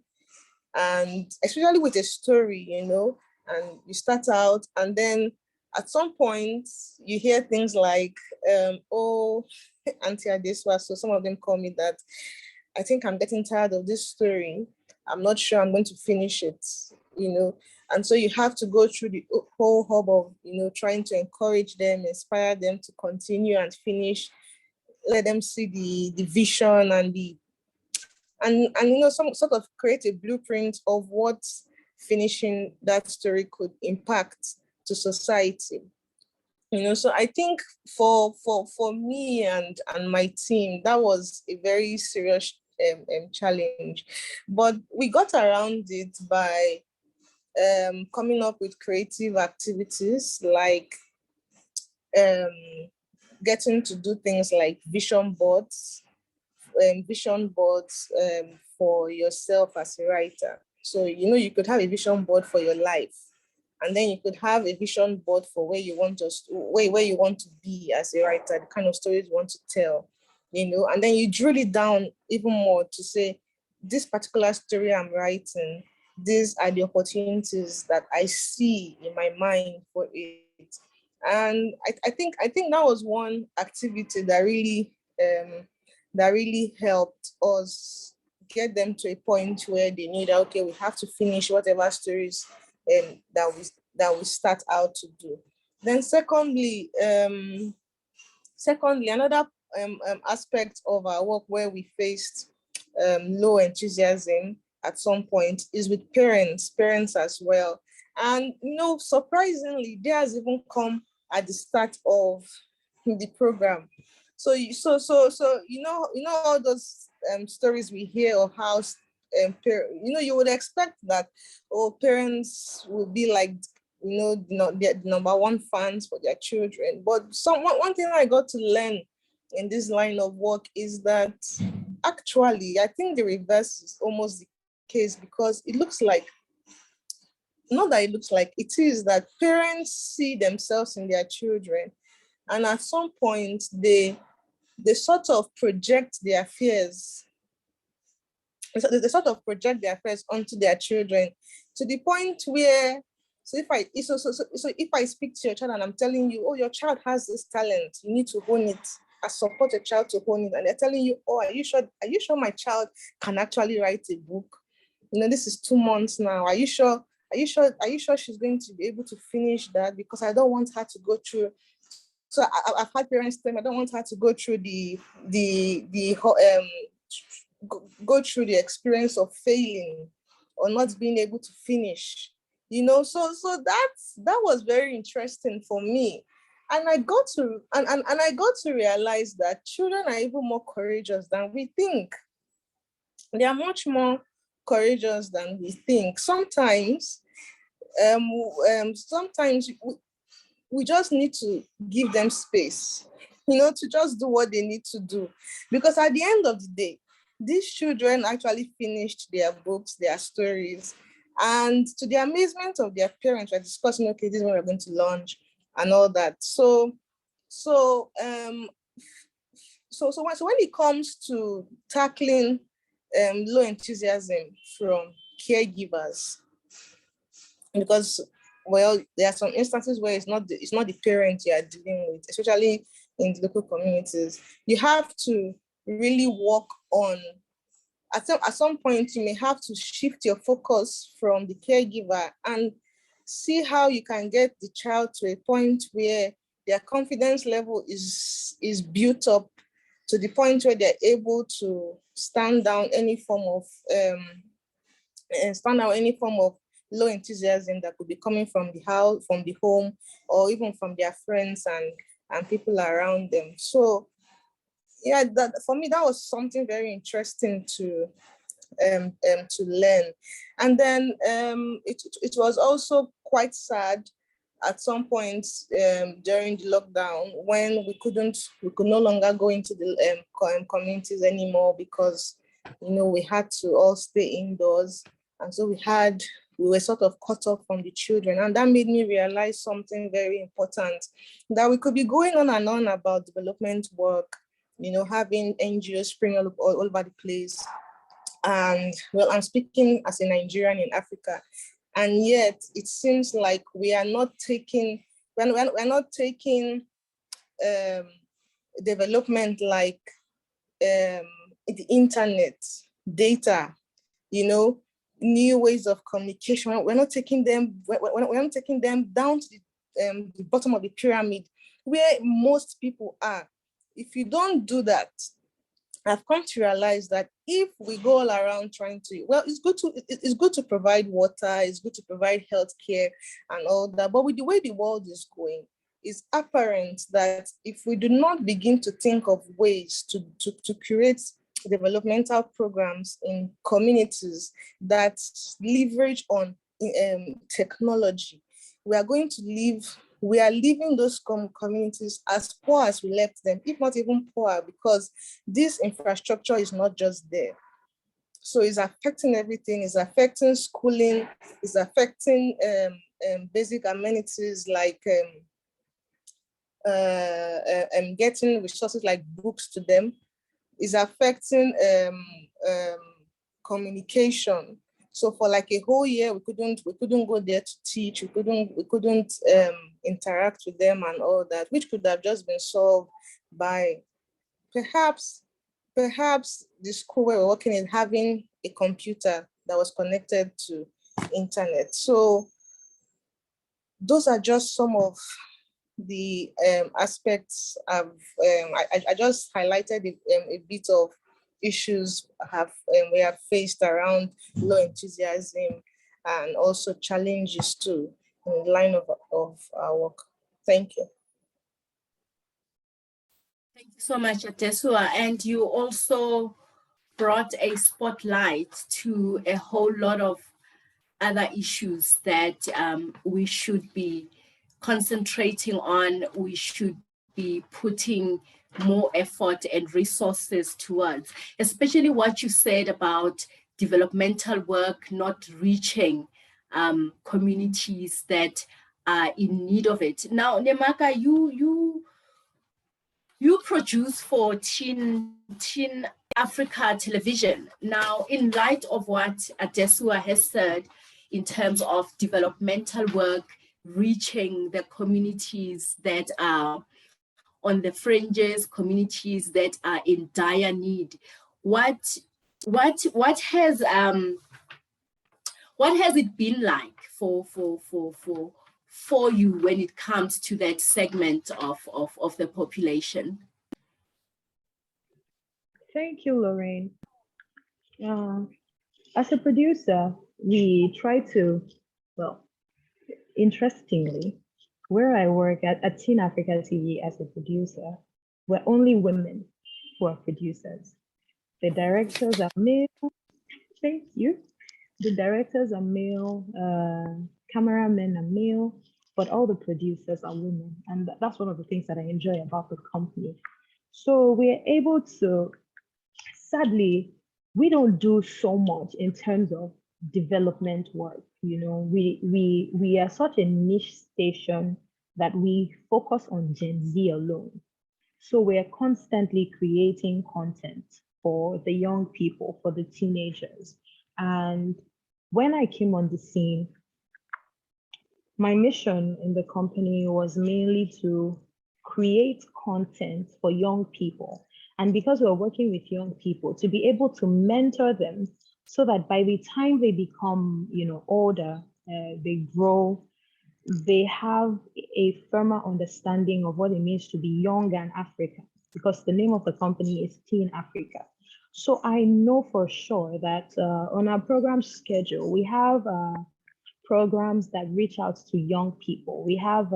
Speaker 4: and especially with a story, you know, and you start out and then at some point you hear things like, oh, Auntie Adesuwa, so some of them call me that, I think I'm getting tired of this story. I'm not sure I'm going to finish it, you know. And so you have to go through the whole hub of, you know, trying to encourage them, inspire them to continue and finish, let them see the vision and you know, some sort of create a blueprint of what finishing that story could impact to society. You know, so I think for me and my team, that was a very serious challenge, but we got around it by coming up with creative activities like getting to do things like vision boards for yourself as a writer. So, you know, you could have a vision board for your life, and then you could have a vision board for where you want to be as a writer, the kind of stories you want to tell, you know, and then you drill it down even more to say, this particular story I'm writing, these are the opportunities that I see in my mind for it. And I think that was one activity that really helped us get them to a point where they knew that, okay, we have to finish whatever stories that we start out to do. Then secondly, another aspect of our work where we faced low enthusiasm at some point is with parents as well. And, you know, surprisingly, theirs even come at the start of the program. So you know all those stories we hear of how you know, you would expect that, oh, parents will be like, you know, the number one fans for their children. But one thing I got to learn in this line of work is that actually I think the reverse is almost the case, because it looks like, not that it looks like, it is that parents see themselves in their children, and at some point they sort of project their fears. They sort of project their fears onto their children, to the point where, so if I speak to your child and I'm telling you, oh, your child has this talent, you need to hone it. I support a child to hone it, and they're telling you, oh, are you sure my child can actually write a book? You know, this is 2 months now. Are you sure she's going to be able to finish that? Because I don't want her to go through. So I've had parents tell me, I don't want her to go through go through the experience of failing or not being able to finish. You know, so that was very interesting for me. And I got to realize that children are even more courageous than we think. They are much more courageous than we think. Sometimes we just need to give them space. to just do what they need to do. Because at the end of the day, these children actually finished their books, their stories, and to the amazement of their parents, we're discussing, okay, this is when we're going to launch and all that. So when it comes to tackling low enthusiasm from caregivers, because there are some instances where it's not the parent you are dealing with, especially in the local communities. You have to really work on, at some point, you may have to shift your focus from the caregiver and see how you can get the child to a point where their confidence level is built up to the point where they're able to stand down any form of low enthusiasm that could be coming from the house, from the home, or even from their friends and people around them. So yeah, that for me, that was something very interesting to learn. And then it was also quite sad at some point during the lockdown when we could no longer go into the communities anymore because we had to all stay indoors, and so we were sort of cut off from the children, and that made me realize something very important, that we could be going on and on about development work, having NGOs spring all over the place. And well, I'm speaking as a Nigerian in Africa, and yet it seems like we're not taking development like the internet, data, new ways of communication. We're not taking them down to the bottom of the pyramid where most people are. If you don't do that, I've come to realize that if we go all around trying to, it's good to provide water, it's good to provide healthcare and all that, but with the way the world is going, it's apparent that if we do not begin to think of ways to create developmental programs in communities that leverage on technology, we are leaving those communities as poor as we left them, if not even poorer, because this infrastructure is not just there. So it's affecting everything. It's affecting schooling. It's affecting basic amenities like getting resources like books to them. It's affecting communication. So for like a whole year, we couldn't go there to teach. We couldn't interact with them and all that, which could have just been solved by perhaps the school where we're working in having a computer that was connected to internet. So those are just some of the aspects of I just highlighted a bit of issues we have faced around low enthusiasm and also challenges too in the line of our work. Thank you.
Speaker 1: Thank you so much, Adesuwa. And you also brought a spotlight to a whole lot of other issues that we should be concentrating on, we should be putting more effort and resources towards, especially what you said about developmental work not reaching communities that are in need of it. Now, Nneamaka, you produce for Teen Africa Television. Now, in light of what Adesuwa has said in terms of developmental work reaching the communities that are on the fringes, communities that are in dire need, what has it been like for you when it comes to that segment of the population?
Speaker 3: Thank you, Lorraine. As a producer, we try to, interestingly, where I work at Teen Africa TV as a producer, we're only women who are producers. The directors are male. Thank you. The directors are male, cameramen are male, but all the producers are women. And that's one of the things that I enjoy about the company. So we're able to, sadly, we don't do so much in terms of development work. We are such a niche station that we focus on Gen Z alone. So we're constantly creating content for the young people, for the teenagers. And when I came on the scene, my mission in the company was mainly to create content for young people. And because we're working with young people, to be able to mentor them so that by the time they become, older, they grow, they have a firmer understanding of what it means to be young and African, because the name of the company is Teen Africa. So I know for sure that on our program schedule, we have programs that reach out to young people. We have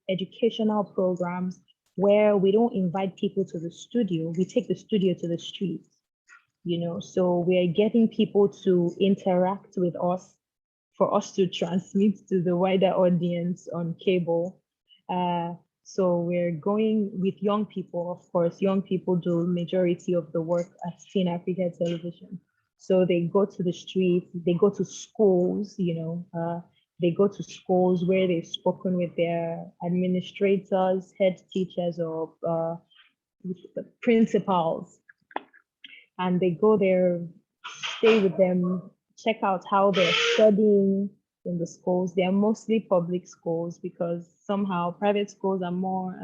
Speaker 3: educational programs where we don't invite people to the studio, we take the studio to the streets, so we're getting people to interact with us for us to transmit to the wider audience on cable. So we're going with young people, of course. Young people do majority of the work at Teen Africa Television. So they go to the streets, they go to schools, they go to schools where they've spoken with their administrators, head teachers, or principals. And they go there, stay with them, check out how they're studying in the schools. They are mostly public schools because somehow private schools are more,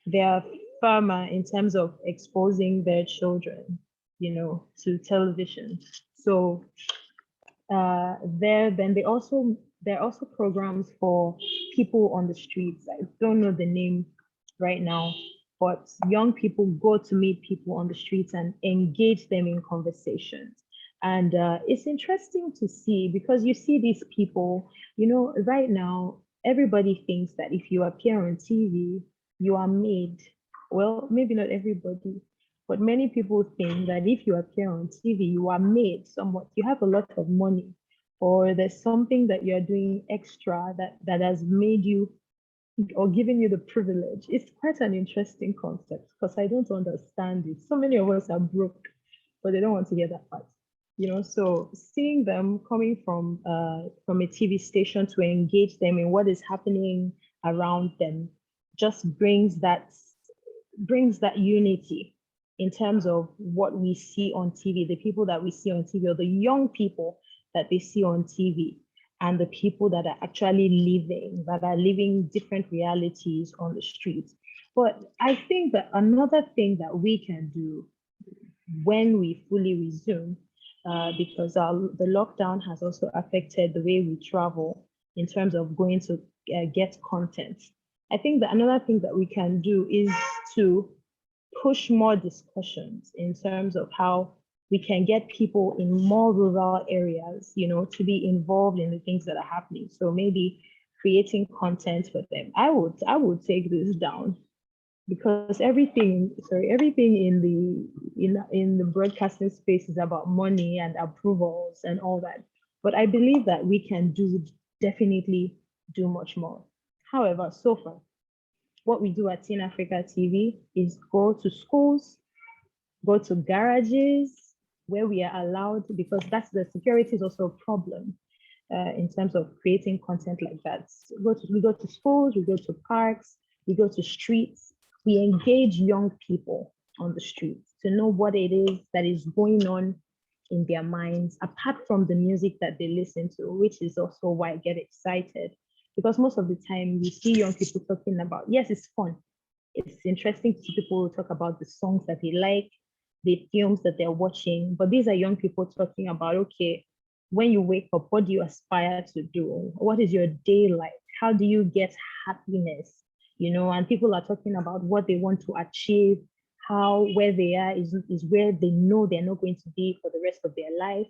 Speaker 3: they are firmer in terms of exposing their children, to television. So there are also programs for people on the streets. I don't know the name right now, but young people go to meet people on the streets and engage them in conversations. And it's interesting to see, because you see these people, right now, everybody thinks that if you appear on TV, you are made. Well, maybe not everybody, but many people think that if you appear on TV, you are made somewhat. You have a lot of money, or there's something that you're doing extra that has made you or given you the privilege. It's quite an interesting concept because I don't understand it. So many of us are broke, but they don't want to hear that part. So seeing them coming from a TV station to engage them in what is happening around them just brings that unity in terms of what we see on TV, the people that we see on TV, or the young people that they see on TV, and the people that are actually living different realities on the streets. But I think that another thing that we can do when we fully resume, because the lockdown has also affected the way we travel in terms of going to get content. I think that another thing that we can do is to push more discussions in terms of how we can get people in more rural areas, to be involved in the things that are happening. So maybe creating content for them. I would take this down, because everything in the broadcasting space is about money and approvals and all that. But I believe that we can definitely do much more. However, so far, what we do at Teen Africa TV is go to schools, go to garages where we are allowed, because that's the security is also a problem in terms of creating content like that. So we go to schools, we go to parks, we go to streets, we engage young people on the streets to know what it is that is going on in their minds, apart from the music that they listen to, which is also why I get excited. Because most of the time we see young people talking about, yes, it's fun. It's interesting to see people talk about the songs that they like, the films that they're watching, but these are young people talking about, okay, when you wake up, what do you aspire to do? What is your day like? How do you get happiness? And people are talking about what they want to achieve, where they are is where they know they're not going to be for the rest of their life,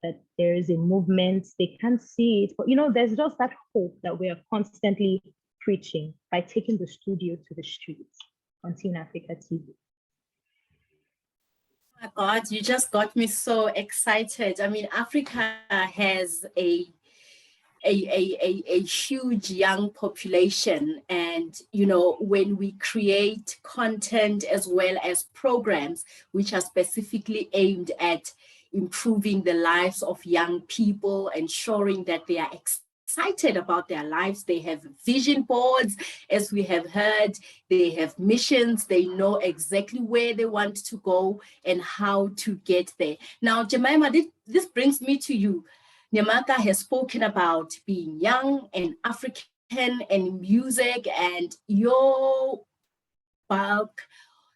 Speaker 3: that there is a movement, they can't see it, but there's just that hope that we are constantly preaching by taking the studio to the streets on Teen Africa TV.
Speaker 1: Oh my God, you just got me so excited. I mean, Africa has a a huge young population. And, you know, when we create content as well as programs which are specifically aimed at improving the lives of young people, ensuring that they are excited about their lives. They have vision boards, as we have heard, they have missions, they know exactly where they want to go and how to get there. Now, Jemima, this brings me to you. Nneamaka has spoken about being young and African and music, and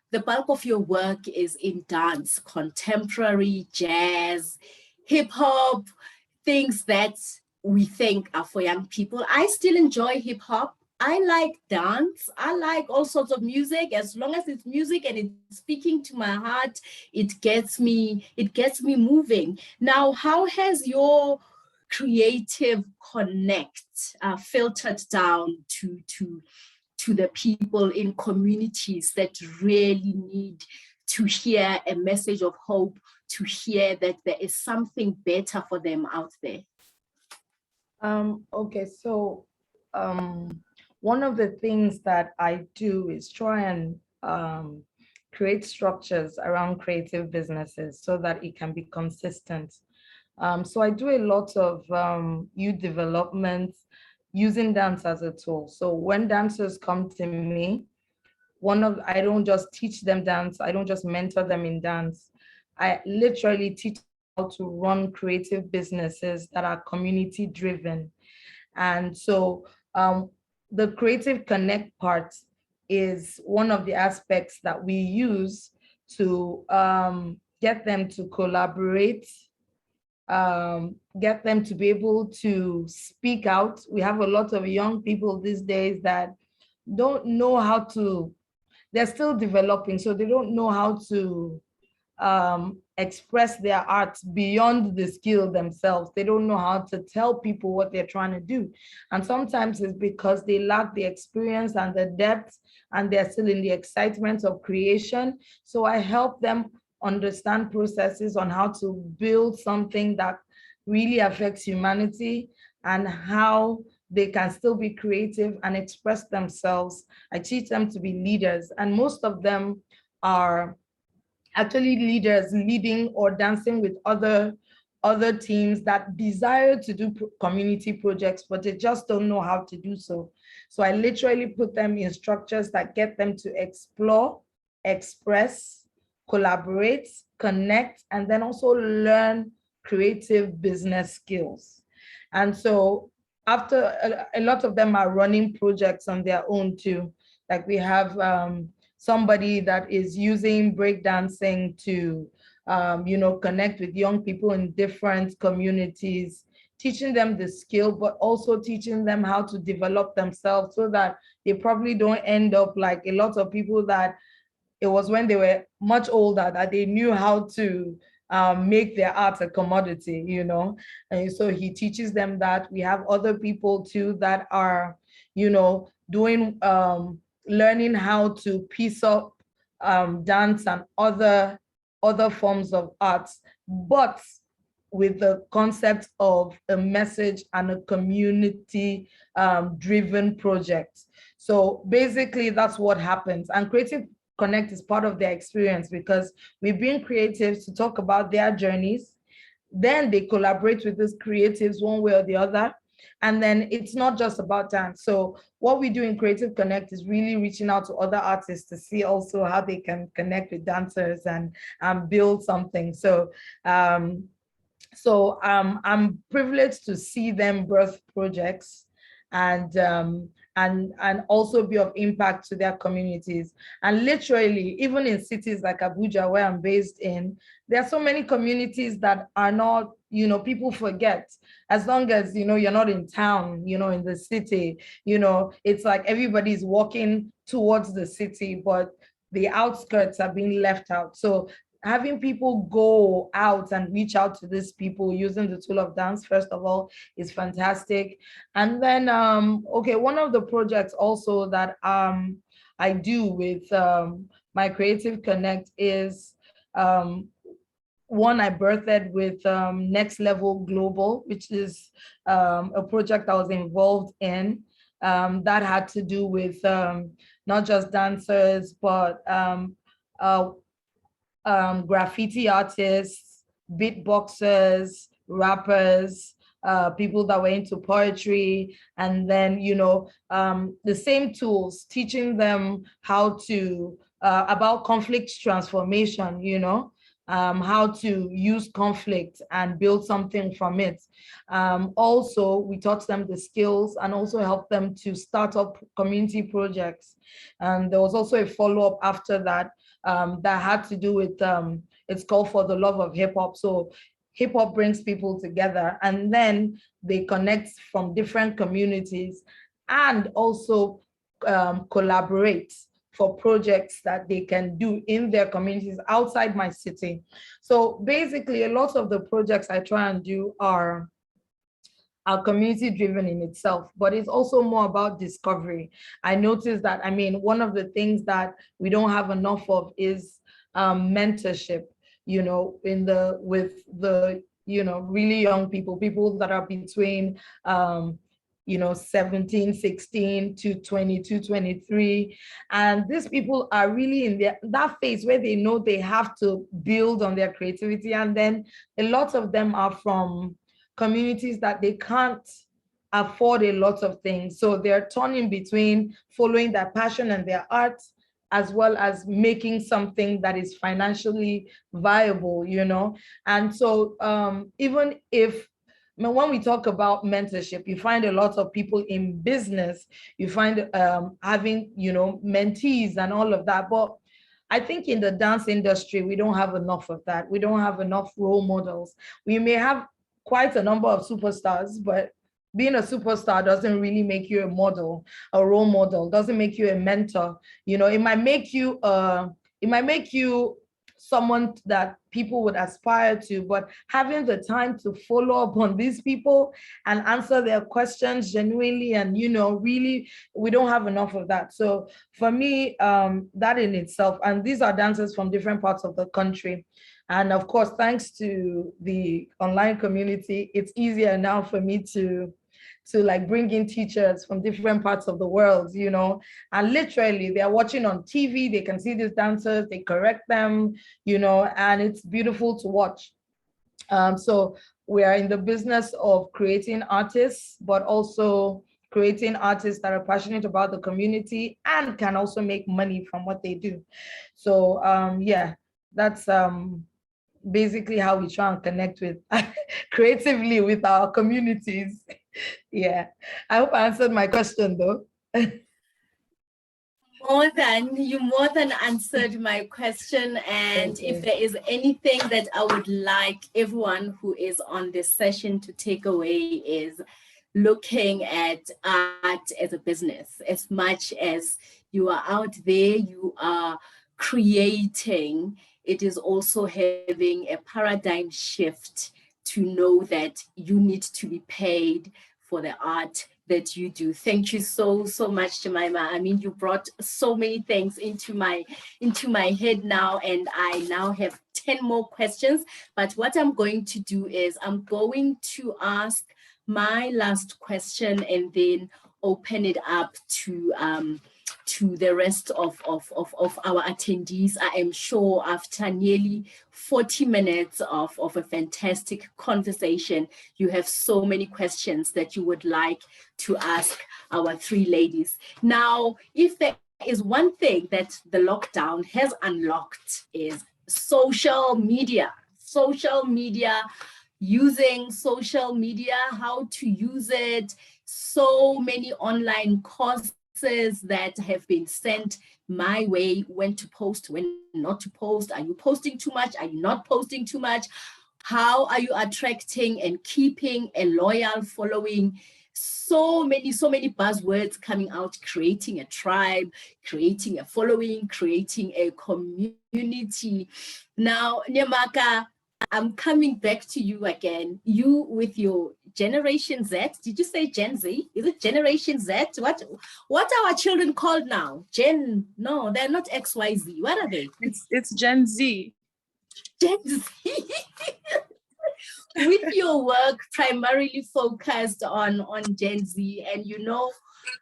Speaker 1: the bulk of your work is in dance, contemporary, jazz, hip hop, things that we think are for young people. I still enjoy hip hop. I like dance. I like all sorts of music. As long as it's music and it's speaking to my heart, it gets me moving. Now, how has your creative connect filtered down to the people in communities that really need to hear a message of hope, to hear that there is something better for them out there?
Speaker 2: Okay, so one of the things that I do is try and create structures around creative businesses so that it can be consistent. So I do a lot of youth development using dance as a tool. So when dancers come to me, I don't just teach them dance, I don't just mentor them in dance. I literally teach how to run creative businesses that are community driven. And so the creative connect part is one of the aspects that we use to get them to collaborate, get them to be able to speak out. We have a lot of young people these days that don't know how to, they're still developing, so they don't know how to express their art beyond the skill themselves. They don't know how to tell people what they're trying to do. And sometimes it's because they lack the experience and the depth, and they're still in the excitement of creation. So I help them understand processes on how to build something that really affects humanity and how they can still be creative and express themselves. I teach them to be leaders, and most of them are actually leaders leading or dancing with other teams that desire to do community projects, but they just don't know how to do so. So I literally put them in structures that get them to explore, express, collaborate, connect, and then also learn creative business skills. And so after a lot of them are running projects on their own too. Like we have somebody that is using breakdancing to connect with young people in different communities, teaching them the skill, but also teaching them how to develop themselves so that they probably don't end up like a lot of people that it was when they were much older that they knew how to make their art a commodity, you know. And so he teaches them that. We have other people too that are, doing, learning how to piece up dance and other forms of arts, but with the concept of a message and a community driven project. So basically that's what happens. And Creative Connect is part of their experience because we bring creatives to talk about their journeys. Then they collaborate with these creatives one way or the other. And then it's not just about dance. So what we do in Creative Connect is really reaching out to other artists to see also how they can connect with dancers and build something. So I'm privileged to see them birth projects and also be of impact to their communities. And literally, even in cities like Abuja, where I'm based in, there are so many communities that are not, people forget. As long as, you're not in town, in the city, it's like everybody's walking towards the city, but the outskirts are being left out. So having people go out and reach out to these people using the tool of dance, first of all, is fantastic. And then, one of the projects also that I do with my Creative Connect is one I birthed with Next Level Global, which is a project I was involved in that had to do with not just dancers, but graffiti artists, beatboxers, rappers, people that were into poetry, and then, you know, the same tools, teaching them how to, about conflict transformation, you know, how to use conflict and build something from it. Also, we taught them the skills and also helped them to start up community projects. And there was also a follow-up after that that had to do with, it's called For the Love of Hip Hop. So hip hop brings people together and then they connect from different communities and also collaborate for projects that they can do in their communities outside my city. So basically, a lot of the projects I try and do are community driven in itself, but it's also more about discovery. I noticed that, I mean, one of the things that we don't have enough of is mentorship, you know, with the, you know, really young people that are between, you know, 17, 16 to 22, 23. And these people are really in that phase where they know they have to build on their creativity. And then a lot of them are from communities that they can't afford a lot of things. So they're turning between following their passion and their art, as well as making something that is financially viable, you know? And so even if, when we talk about mentorship, you find a lot of people in business, you find having, you know, mentees and all of that. But I think in the dance industry, we don't have enough of that. We don't have enough role models. We may have quite a number of superstars, but being a superstar doesn't really make you a model, a role model, doesn't make you a mentor. You know, it might make you someone that people would aspire to, but having the time to follow up on these people and answer their questions genuinely, and, you know, really, we don't have enough of that. So for me, that in itself, and these are dancers from different parts of the country. And of course, thanks to the online community, it's easier now for me to like bring in teachers from different parts of the world, you know, and literally they're watching on TV, they can see these dancers, they correct them, you know, and it's beautiful to watch. So we are in the business of creating artists, but also creating artists that are passionate about the community and can also make money from what they do. So yeah, that's basically how we try and connect with creatively with our communities. Yeah, I hope I answered my question though.
Speaker 1: You more than answered my question. And if there is anything that I would like everyone who is on this session to take away is looking at art as a business. As much as you are out there, you are creating, it is also having a paradigm shift to know that you need to be paid for the art that you do. Thank you so much, Jemima. I mean, you brought so many things into my head now, and I now have 10 more questions. But what I'm going to do is I'm going to ask my last question and then open it up to the rest of our attendees. I am sure after nearly 40 minutes of a fantastic conversation, you have so many questions that you would like to ask our three ladies. Now, if there is one thing that the lockdown has unlocked is social media. Using social media, how to use it, so many online courses that have been sent my way, when to post, when not to post. Are you posting too much? Are you not posting too much? How are you attracting and keeping a loyal following? So many buzzwords coming out, creating a tribe, creating a following, creating a community. Now, Nneamaka, I'm coming back to you again. You with your Generation Z. Did you say Gen Z? Is it Generation Z? What are our children called now? No, they're not XYZ. What are they?
Speaker 5: It's Gen Z.
Speaker 1: Gen Z. With your work primarily focused on Gen Z, and you know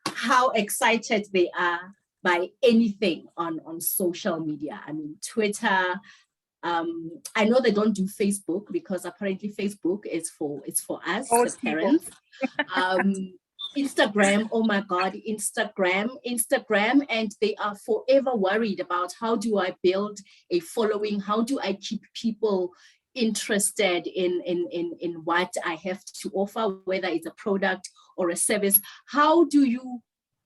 Speaker 1: how excited they are by anything on social media. I mean, Twitter. I know they don't do Facebook because apparently Facebook is for us, the parents. Instagram, oh my God, Instagram, and they are forever worried about how do I build a following? How do I keep people interested in what I have to offer, whether it's a product or a service? How do you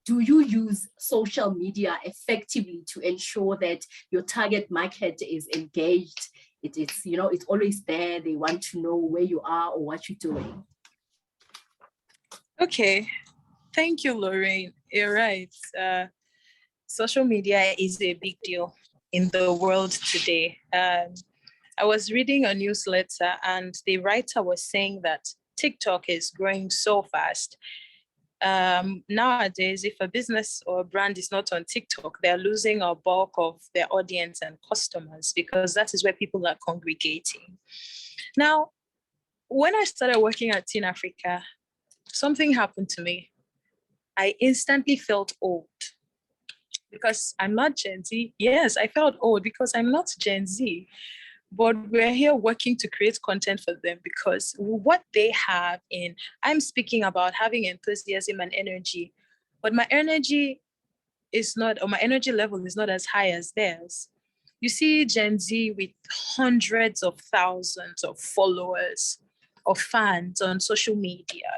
Speaker 1: use social media effectively to ensure that your target market is engaged? It's you know, it's always there. They want to know where you are or what you're doing.
Speaker 6: Okay, thank you, Lorraine. You're right. Social media is a big deal in the world today. I was reading a newsletter and the writer was saying that TikTok is growing so fast. Nowadays, if a business or a brand is not on TikTok, they're losing a bulk of their audience and customers because that is where people are congregating. Now, when I started working at Teen Africa, something happened to me. I instantly felt old because I'm not Gen Z. Yes, I felt old because I'm not Gen Z. But we're here working to create content for them because what they have in, I'm speaking about having enthusiasm and energy, but my energy is not, or my energy level is not as high as theirs. You see Gen Z with hundreds of thousands of followers or fans on social media,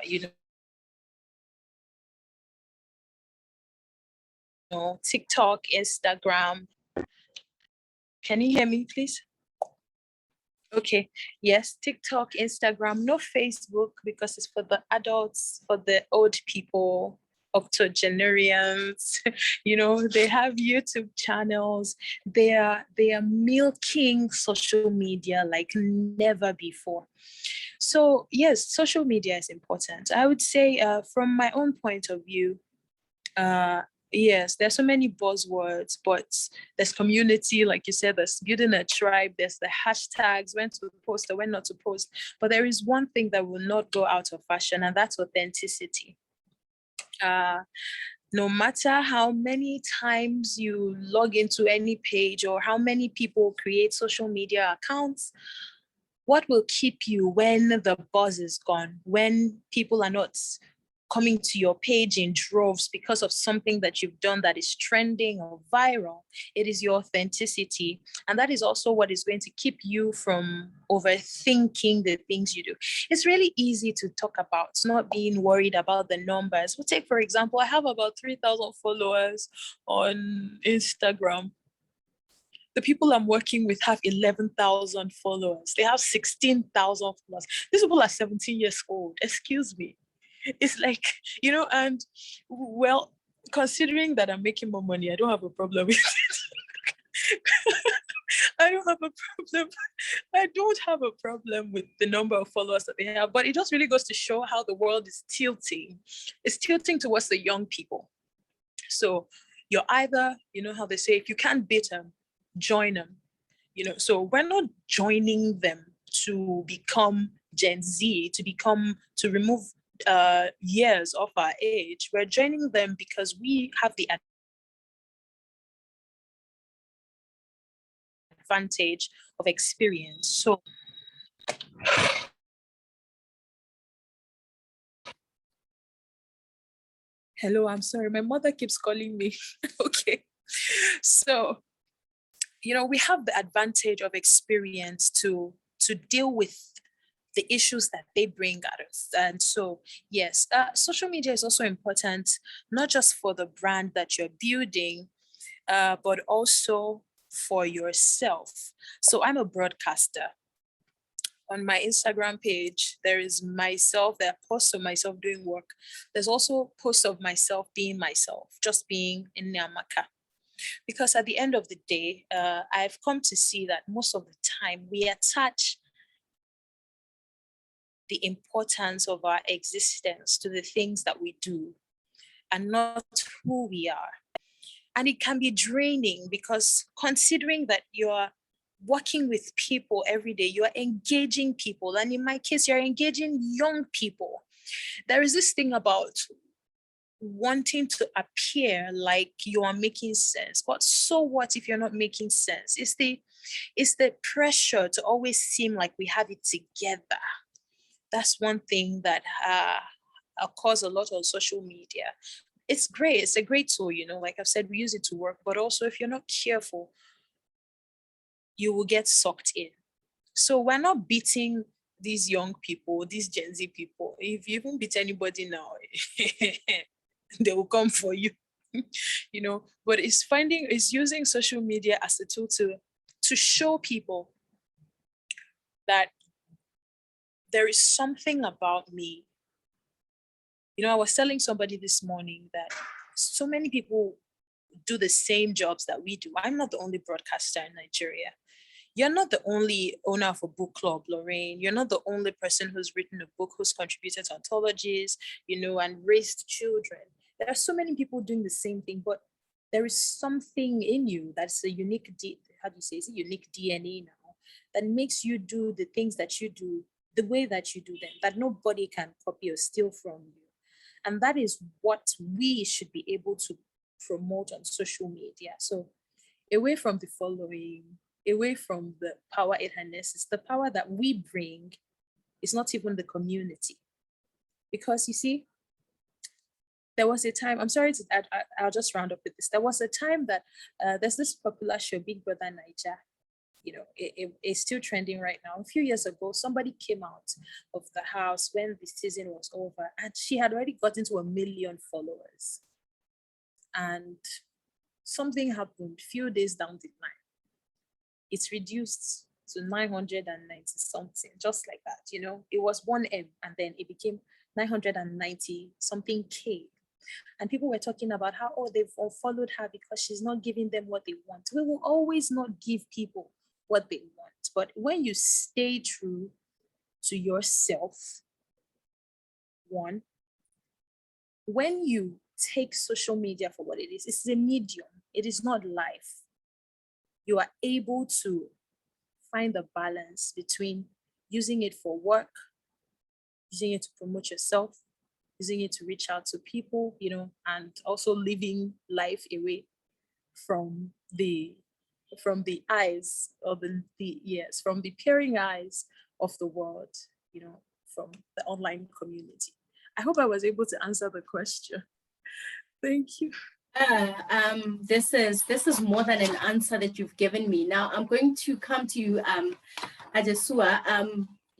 Speaker 6: TikTok, Instagram. Can you hear me, please? Okay, yes, TikTok, Instagram, no Facebook because it's for the adults, for the old people, octogenarians. They have YouTube channels. They are milking social media like never before. So yes, social media is important. I would say from my own point of view, yes, there's so many buzzwords, but there's community, like you said, there's building a tribe, there's the hashtags, when to post or when not to post. But there is one thing that will not go out of fashion, and that's authenticity. No matter how many times you log into any page or how many people create social media accounts, what will keep you when the buzz is gone, when people are not coming to your page in droves because of something that you've done that is trending or viral? It is your authenticity. And that is also what is going to keep you from overthinking the things you do. It's really easy to talk about not being worried about the numbers. We'll take, for example, I have about 3,000 followers on Instagram. The people I'm working with have 11,000 followers. They have 16,000 followers. These people are 17 years old. Excuse me. It's like, and well, considering that I'm making more money, I don't have a problem with it. I don't have a problem with the number of followers that they have, but it just really goes to show how the world is tilting. It's tilting towards the young people. So you're either, how they say, if you can't beat them, join them. So we're not joining them to become Gen Z, to remove years of our age. We're joining them because we have the advantage of experience. So hello, I'm sorry, my mother keeps calling me. Okay, so we have the advantage of experience to deal with the issues that they bring at us. And so, yes, social media is also important, not just for the brand that you're building, but also for yourself. So I'm a broadcaster. On my Instagram page, there is myself, there are posts of myself doing work. There's also posts of myself being myself, just being Nneamaka. Because at the end of the day, I've come to see that most of the time we attach the importance of our existence to the things that we do and not who we are. And it can be draining because considering that you're working with people every day. You are engaging people. And in my case, you're engaging young people. There is this thing about wanting to appear like you are making sense. But so what if you're not making sense? It's the pressure to always seem like we have it together. That's one thing that occurs a lot on social media. It's great. It's a great tool, like I've said, we use it to work, but also if you're not careful, you will get sucked in. So we're not beating these young people, these Gen Z people. If you even beat anybody now, they will come for you, but it's using social media as a tool to show people that there is something about me. I was telling somebody this morning that so many people do the same jobs that we do. I'm not the only broadcaster in Nigeria. You're not the only owner of a book club, Lorraine. You're not the only person who's written a book, who's contributed to anthologies, and raised children. There are so many people doing the same thing, but there is something in you that's a unique, it's a unique DNA now that makes you do the things that you do the way that you do them, that nobody can copy or steal from you. And that is what we should be able to promote on social media. So away from the following, away from the power it harnesses, the power that we bring is not even the community. Because you see, there was a time, I'm sorry to add, I'll just round up with this. There was a time that there's this popular show, Big Brother Naija. It's still trending right now. A few years ago, somebody came out of the house when the season was over, and she had already gotten to 1 million followers. And something happened a few days down the line. It's reduced to 990 something, just like that. It was 1M, and then it became 990 something K. And people were talking about how, they've unfollowed her because she's not giving them what they want. We will always not give people what they want. But when you stay true to yourself, one, when you take social media for what it is, it's a medium. It is not life. You are able to find the balance between using it for work, using it to promote yourself, using it to reach out to people, and also living life away from the eyes or from the peering eyes of the world, from the online community. I hope I was able to answer the question. Thank you.
Speaker 1: This is more than an answer that you've given me. Now I'm going to come to you, Adesuwa.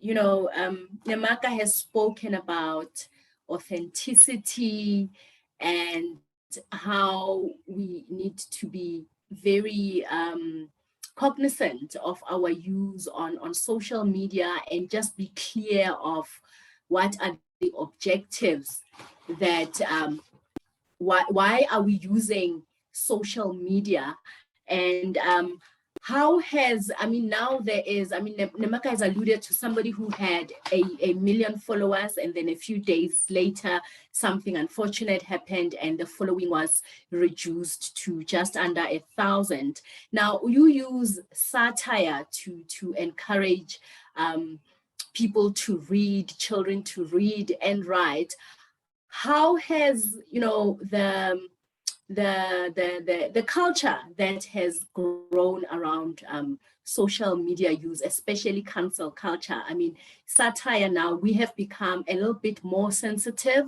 Speaker 1: Nneamaka has spoken about authenticity and how we need to be very cognizant of our use on social media and just be clear of what are the objectives that why are we using social media, and how has, now there is, Nneamaka has alluded to somebody who had a million followers, and then a few days later, something unfortunate happened and the following was reduced to just under 1,000. Now, you use satire to encourage people to read, children to read and write. How has, the culture that has grown around social media use, especially cancel culture? Satire now, we have become a little bit more sensitive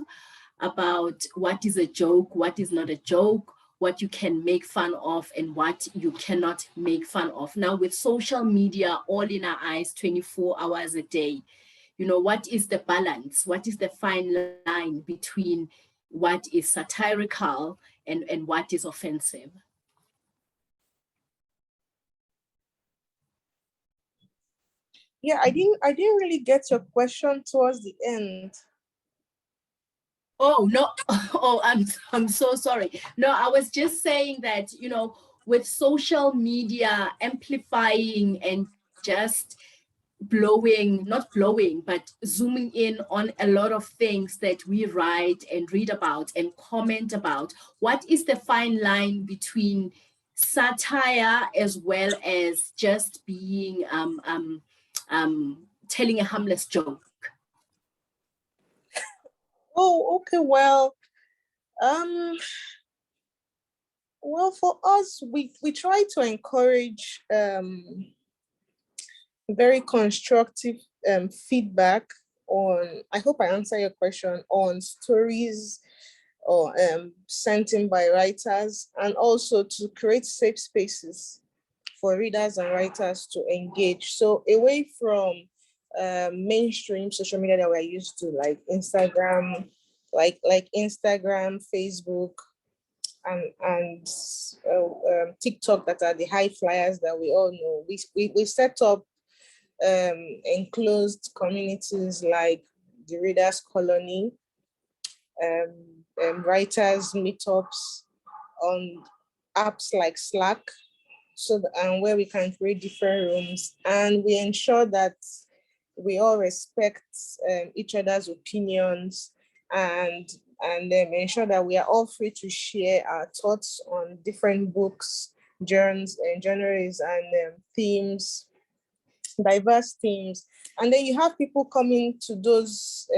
Speaker 1: about what is a joke, what is not a joke, what you can make fun of and what you cannot make fun of. Now with social media all in our eyes 24 hours a day, what is the balance? What is the fine line between what is satirical and what is offensive?
Speaker 4: Yeah, I didn't really get your question towards the end.
Speaker 1: Oh no! Oh, I'm so sorry. No, I was just saying that with social media amplifying and just not blowing, but zooming in on a lot of things that we write and read about and comment about. What is the fine line between satire as well as just being telling a harmless joke?
Speaker 4: Oh, okay. Well, for us, we try to encourage very constructive feedback on, I hope I answer your question, on stories or sent in by writers, and also to create safe spaces for readers and writers to engage. So away from mainstream social media that we're used to, like Instagram, like Instagram, Facebook, and TikTok, that are the high flyers that we all know. We set up enclosed communities like the Readers Colony, writers meetups on apps like Slack, and where we can create different rooms, and we ensure that we all respect each other's opinions, and ensure that we are all free to share our thoughts on different books, genres, and themes, diverse themes. And then you have people coming to those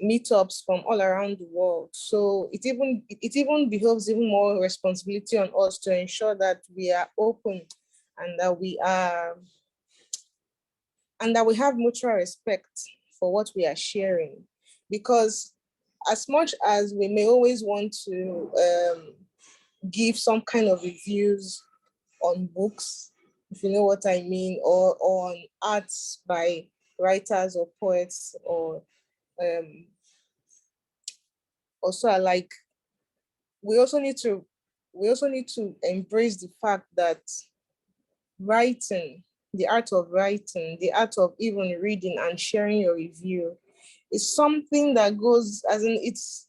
Speaker 4: meetups from all around the world. So it even behoves even more responsibility on us to ensure that we are open, and that we have mutual respect for what we are sharing. Because as much as we may always want to give some kind of reviews on books, if you know what I mean, or on arts by writers or poets, or also like, we also need to embrace the fact that writing, the art of writing, the art of even reading and sharing your review is something that goes, as in, it's,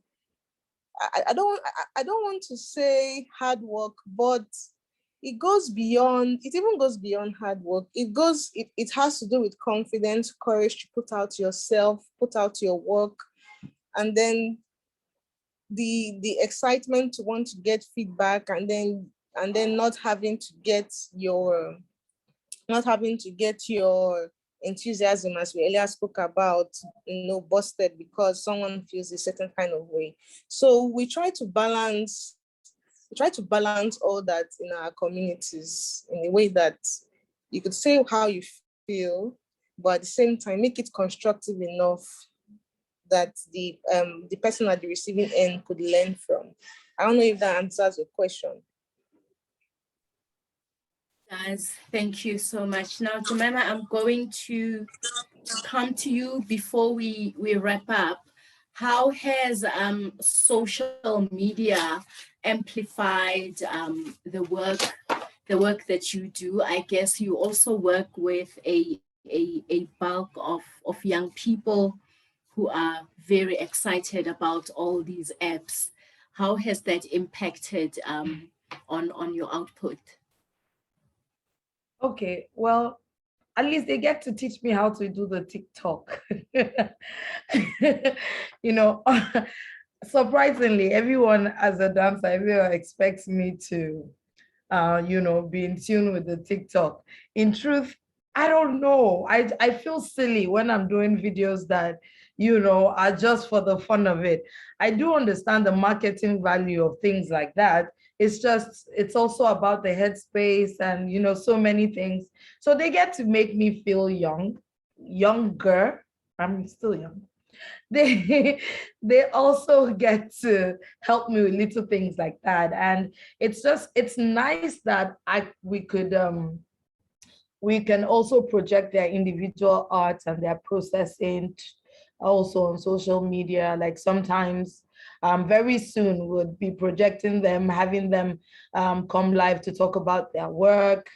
Speaker 4: I don't want to say hard work, but it even goes beyond hard work. It has to do with confidence, courage to put out yourself, put out your work, and then the excitement to want to get feedback, and then not having to get your enthusiasm, as we earlier spoke about, busted because someone feels a certain kind of way. So we try to balance all that in our communities in a way that you could say how you feel, but at the same time make it constructive enough that the person at the receiving end could learn from. I don't know if that answers your question.
Speaker 1: Guys, thank you so much. Now, Jemima, I'm going to come to you before we wrap up. How has social media amplified the work that you do? I guess you also work with a bulk of young people who are very excited about all these apps. How has that impacted on your output?
Speaker 2: Okay, well, at least they get to teach me how to do the TikTok. Surprisingly, everyone as a dancer, everyone expects me to, be in tune with the TikTok. In truth, I don't know. I feel silly when I'm doing videos that, are just for the fun of it. I do understand the marketing value of things like that. It's also about the headspace and, so many things. So they get to make me feel younger. I'm still young. They also get to help me with little things like that. And it's nice that we can also project their individual arts and their processing also on social media. Like sometimes very soon we'll be projecting them, having them come live to talk about their work.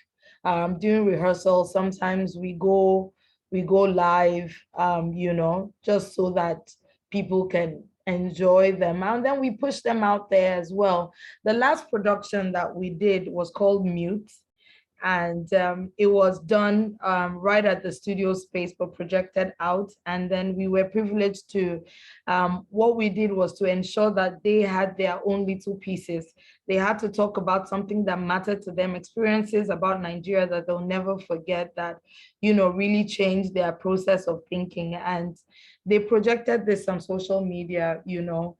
Speaker 2: During rehearsal, sometimes we go live, just so that people can enjoy them. And then we push them out there as well. The last production that we did was called Mute. And it was done right at the studio space, but projected out. And then we were privileged to, what we did was to ensure that they had their own little pieces they had to talk about something that mattered to them, experiences about Nigeria that they'll never forget, that, you know, really changed their process of thinking. And they projected this on social media, you know,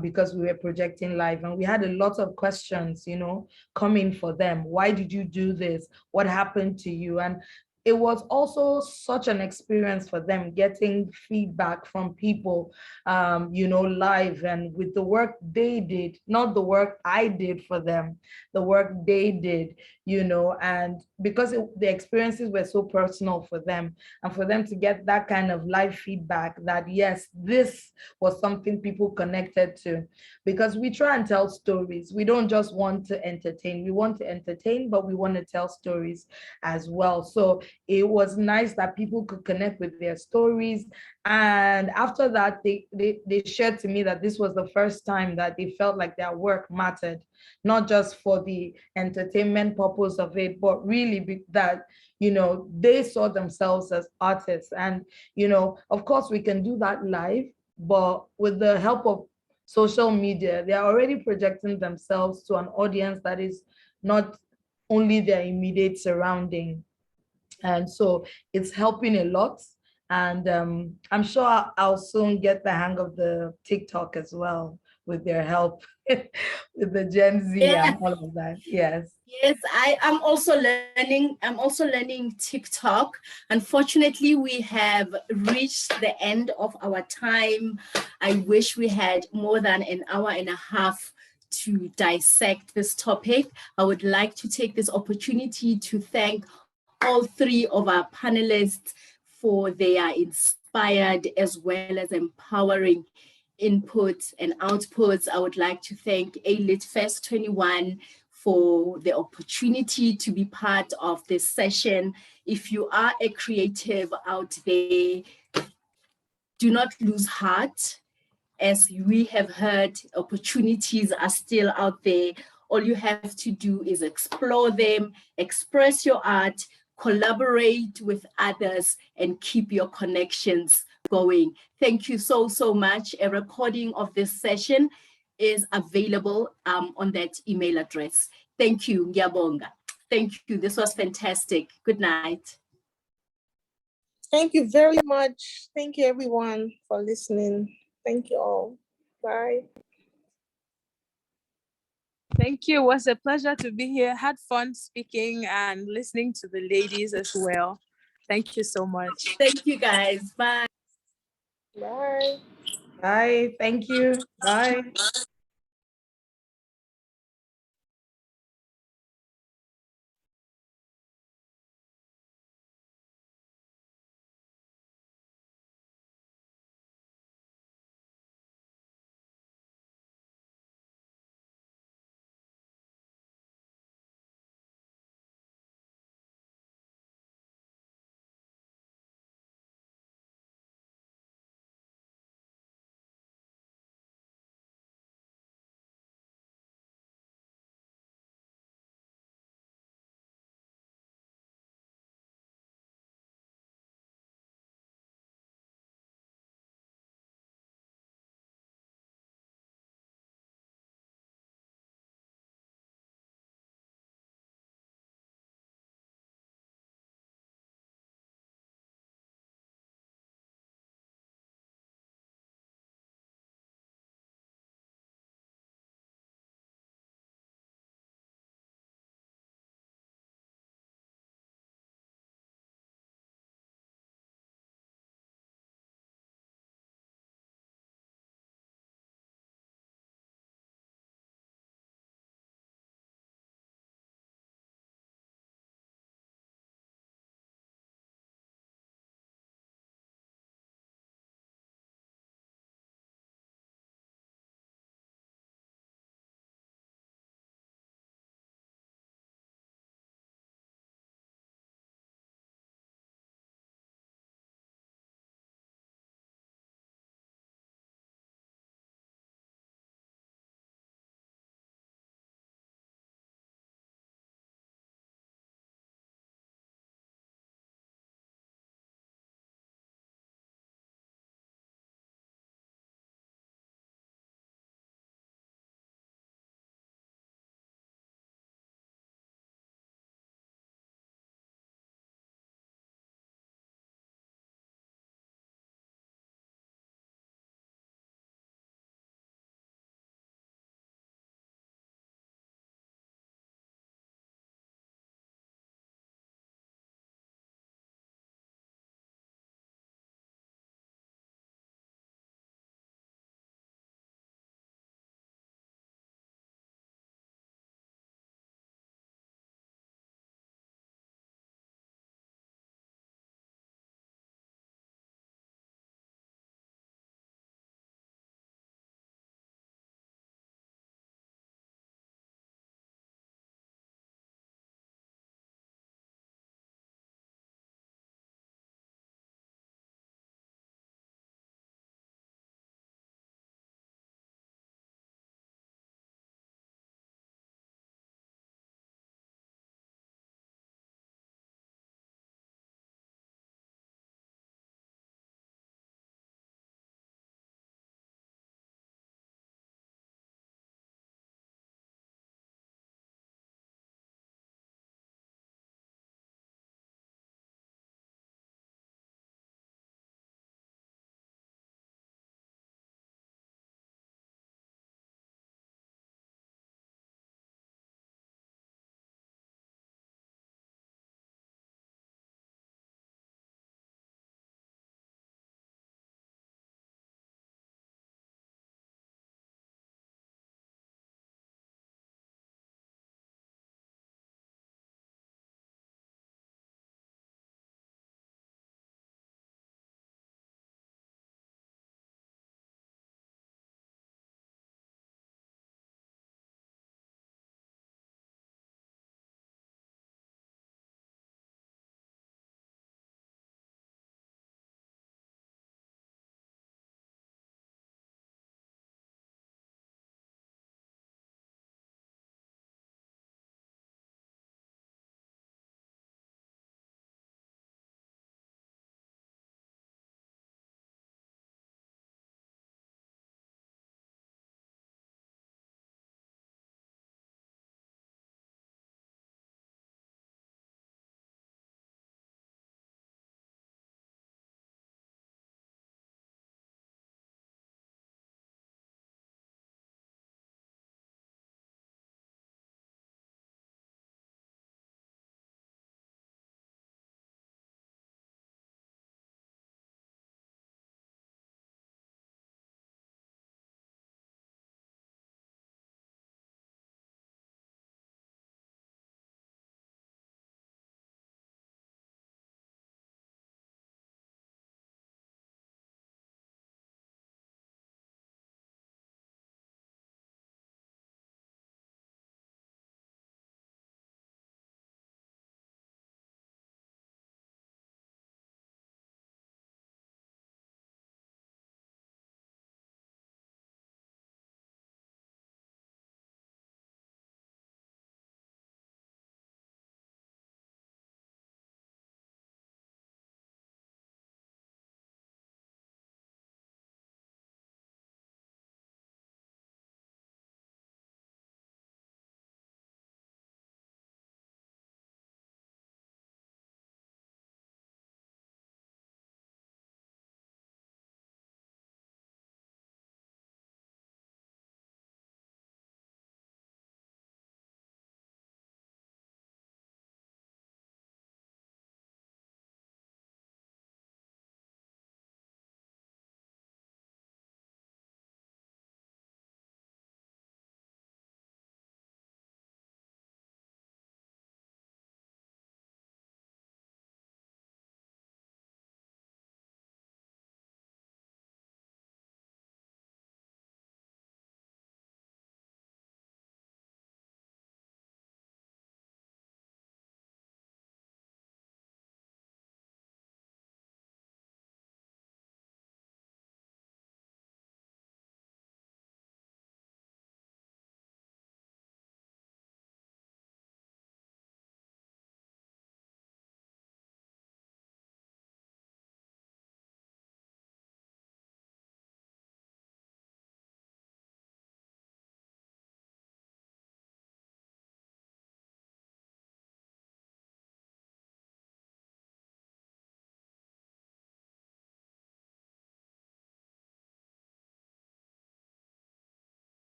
Speaker 2: because we were projecting live, and we had a lot of questions, you know, coming for them. Why did you do this? What happened to you? And it was also such an experience for them, getting feedback from people, you know, live, and with the work they did, not the work I did for them, the work they did, you know, and because the experiences were so personal for them, and for them to get that kind of live feedback that, yes, this was something people connected to, because we try and tell stories. We don't just want to entertain. We want to entertain, but we want to tell stories as well. So it was nice that people could connect with their stories. And after that, they shared to me that this was the first time that they felt like their work mattered, not just for the entertainment purpose of it, but really that, you know, they saw themselves as artists. And, you know, of course we can do that live, but with the help of social media, they're already projecting themselves to an audience that is not only their immediate surrounding. And so it's helping a lot. And I'm sure I'll soon get the hang of the TikTok as well with their help, with the Gen Z and all of that. Yes.
Speaker 1: Yes, I'm also learning. I'm also learning TikTok. Unfortunately, we have reached the end of our time. I wish we had more than an hour and a half to dissect this topic. I would like to take this opportunity to thank all three of our panelists for their inspired as well as empowering inputs and outputs. I would like to thank ALITFEST21 for the opportunity to be part of this session. If you are a creative out there, do not lose heart. As we have heard, opportunities are still out there. All you have to do is explore them, express your art, collaborate with others, and keep your connections going. Thank you so, so much. A recording of this session is available on that email address. Thank you, Ngiyabonga. Thank you. This was fantastic. Good night.
Speaker 4: Thank you very much. Thank you, everyone, for listening. Thank you all. Bye.
Speaker 6: Thank you. It was a pleasure to be here. Had fun speaking and listening to the ladies as well. Thank you so much.
Speaker 1: Thank you, guys. Bye.
Speaker 4: Bye.
Speaker 2: Bye. Thank you. Bye.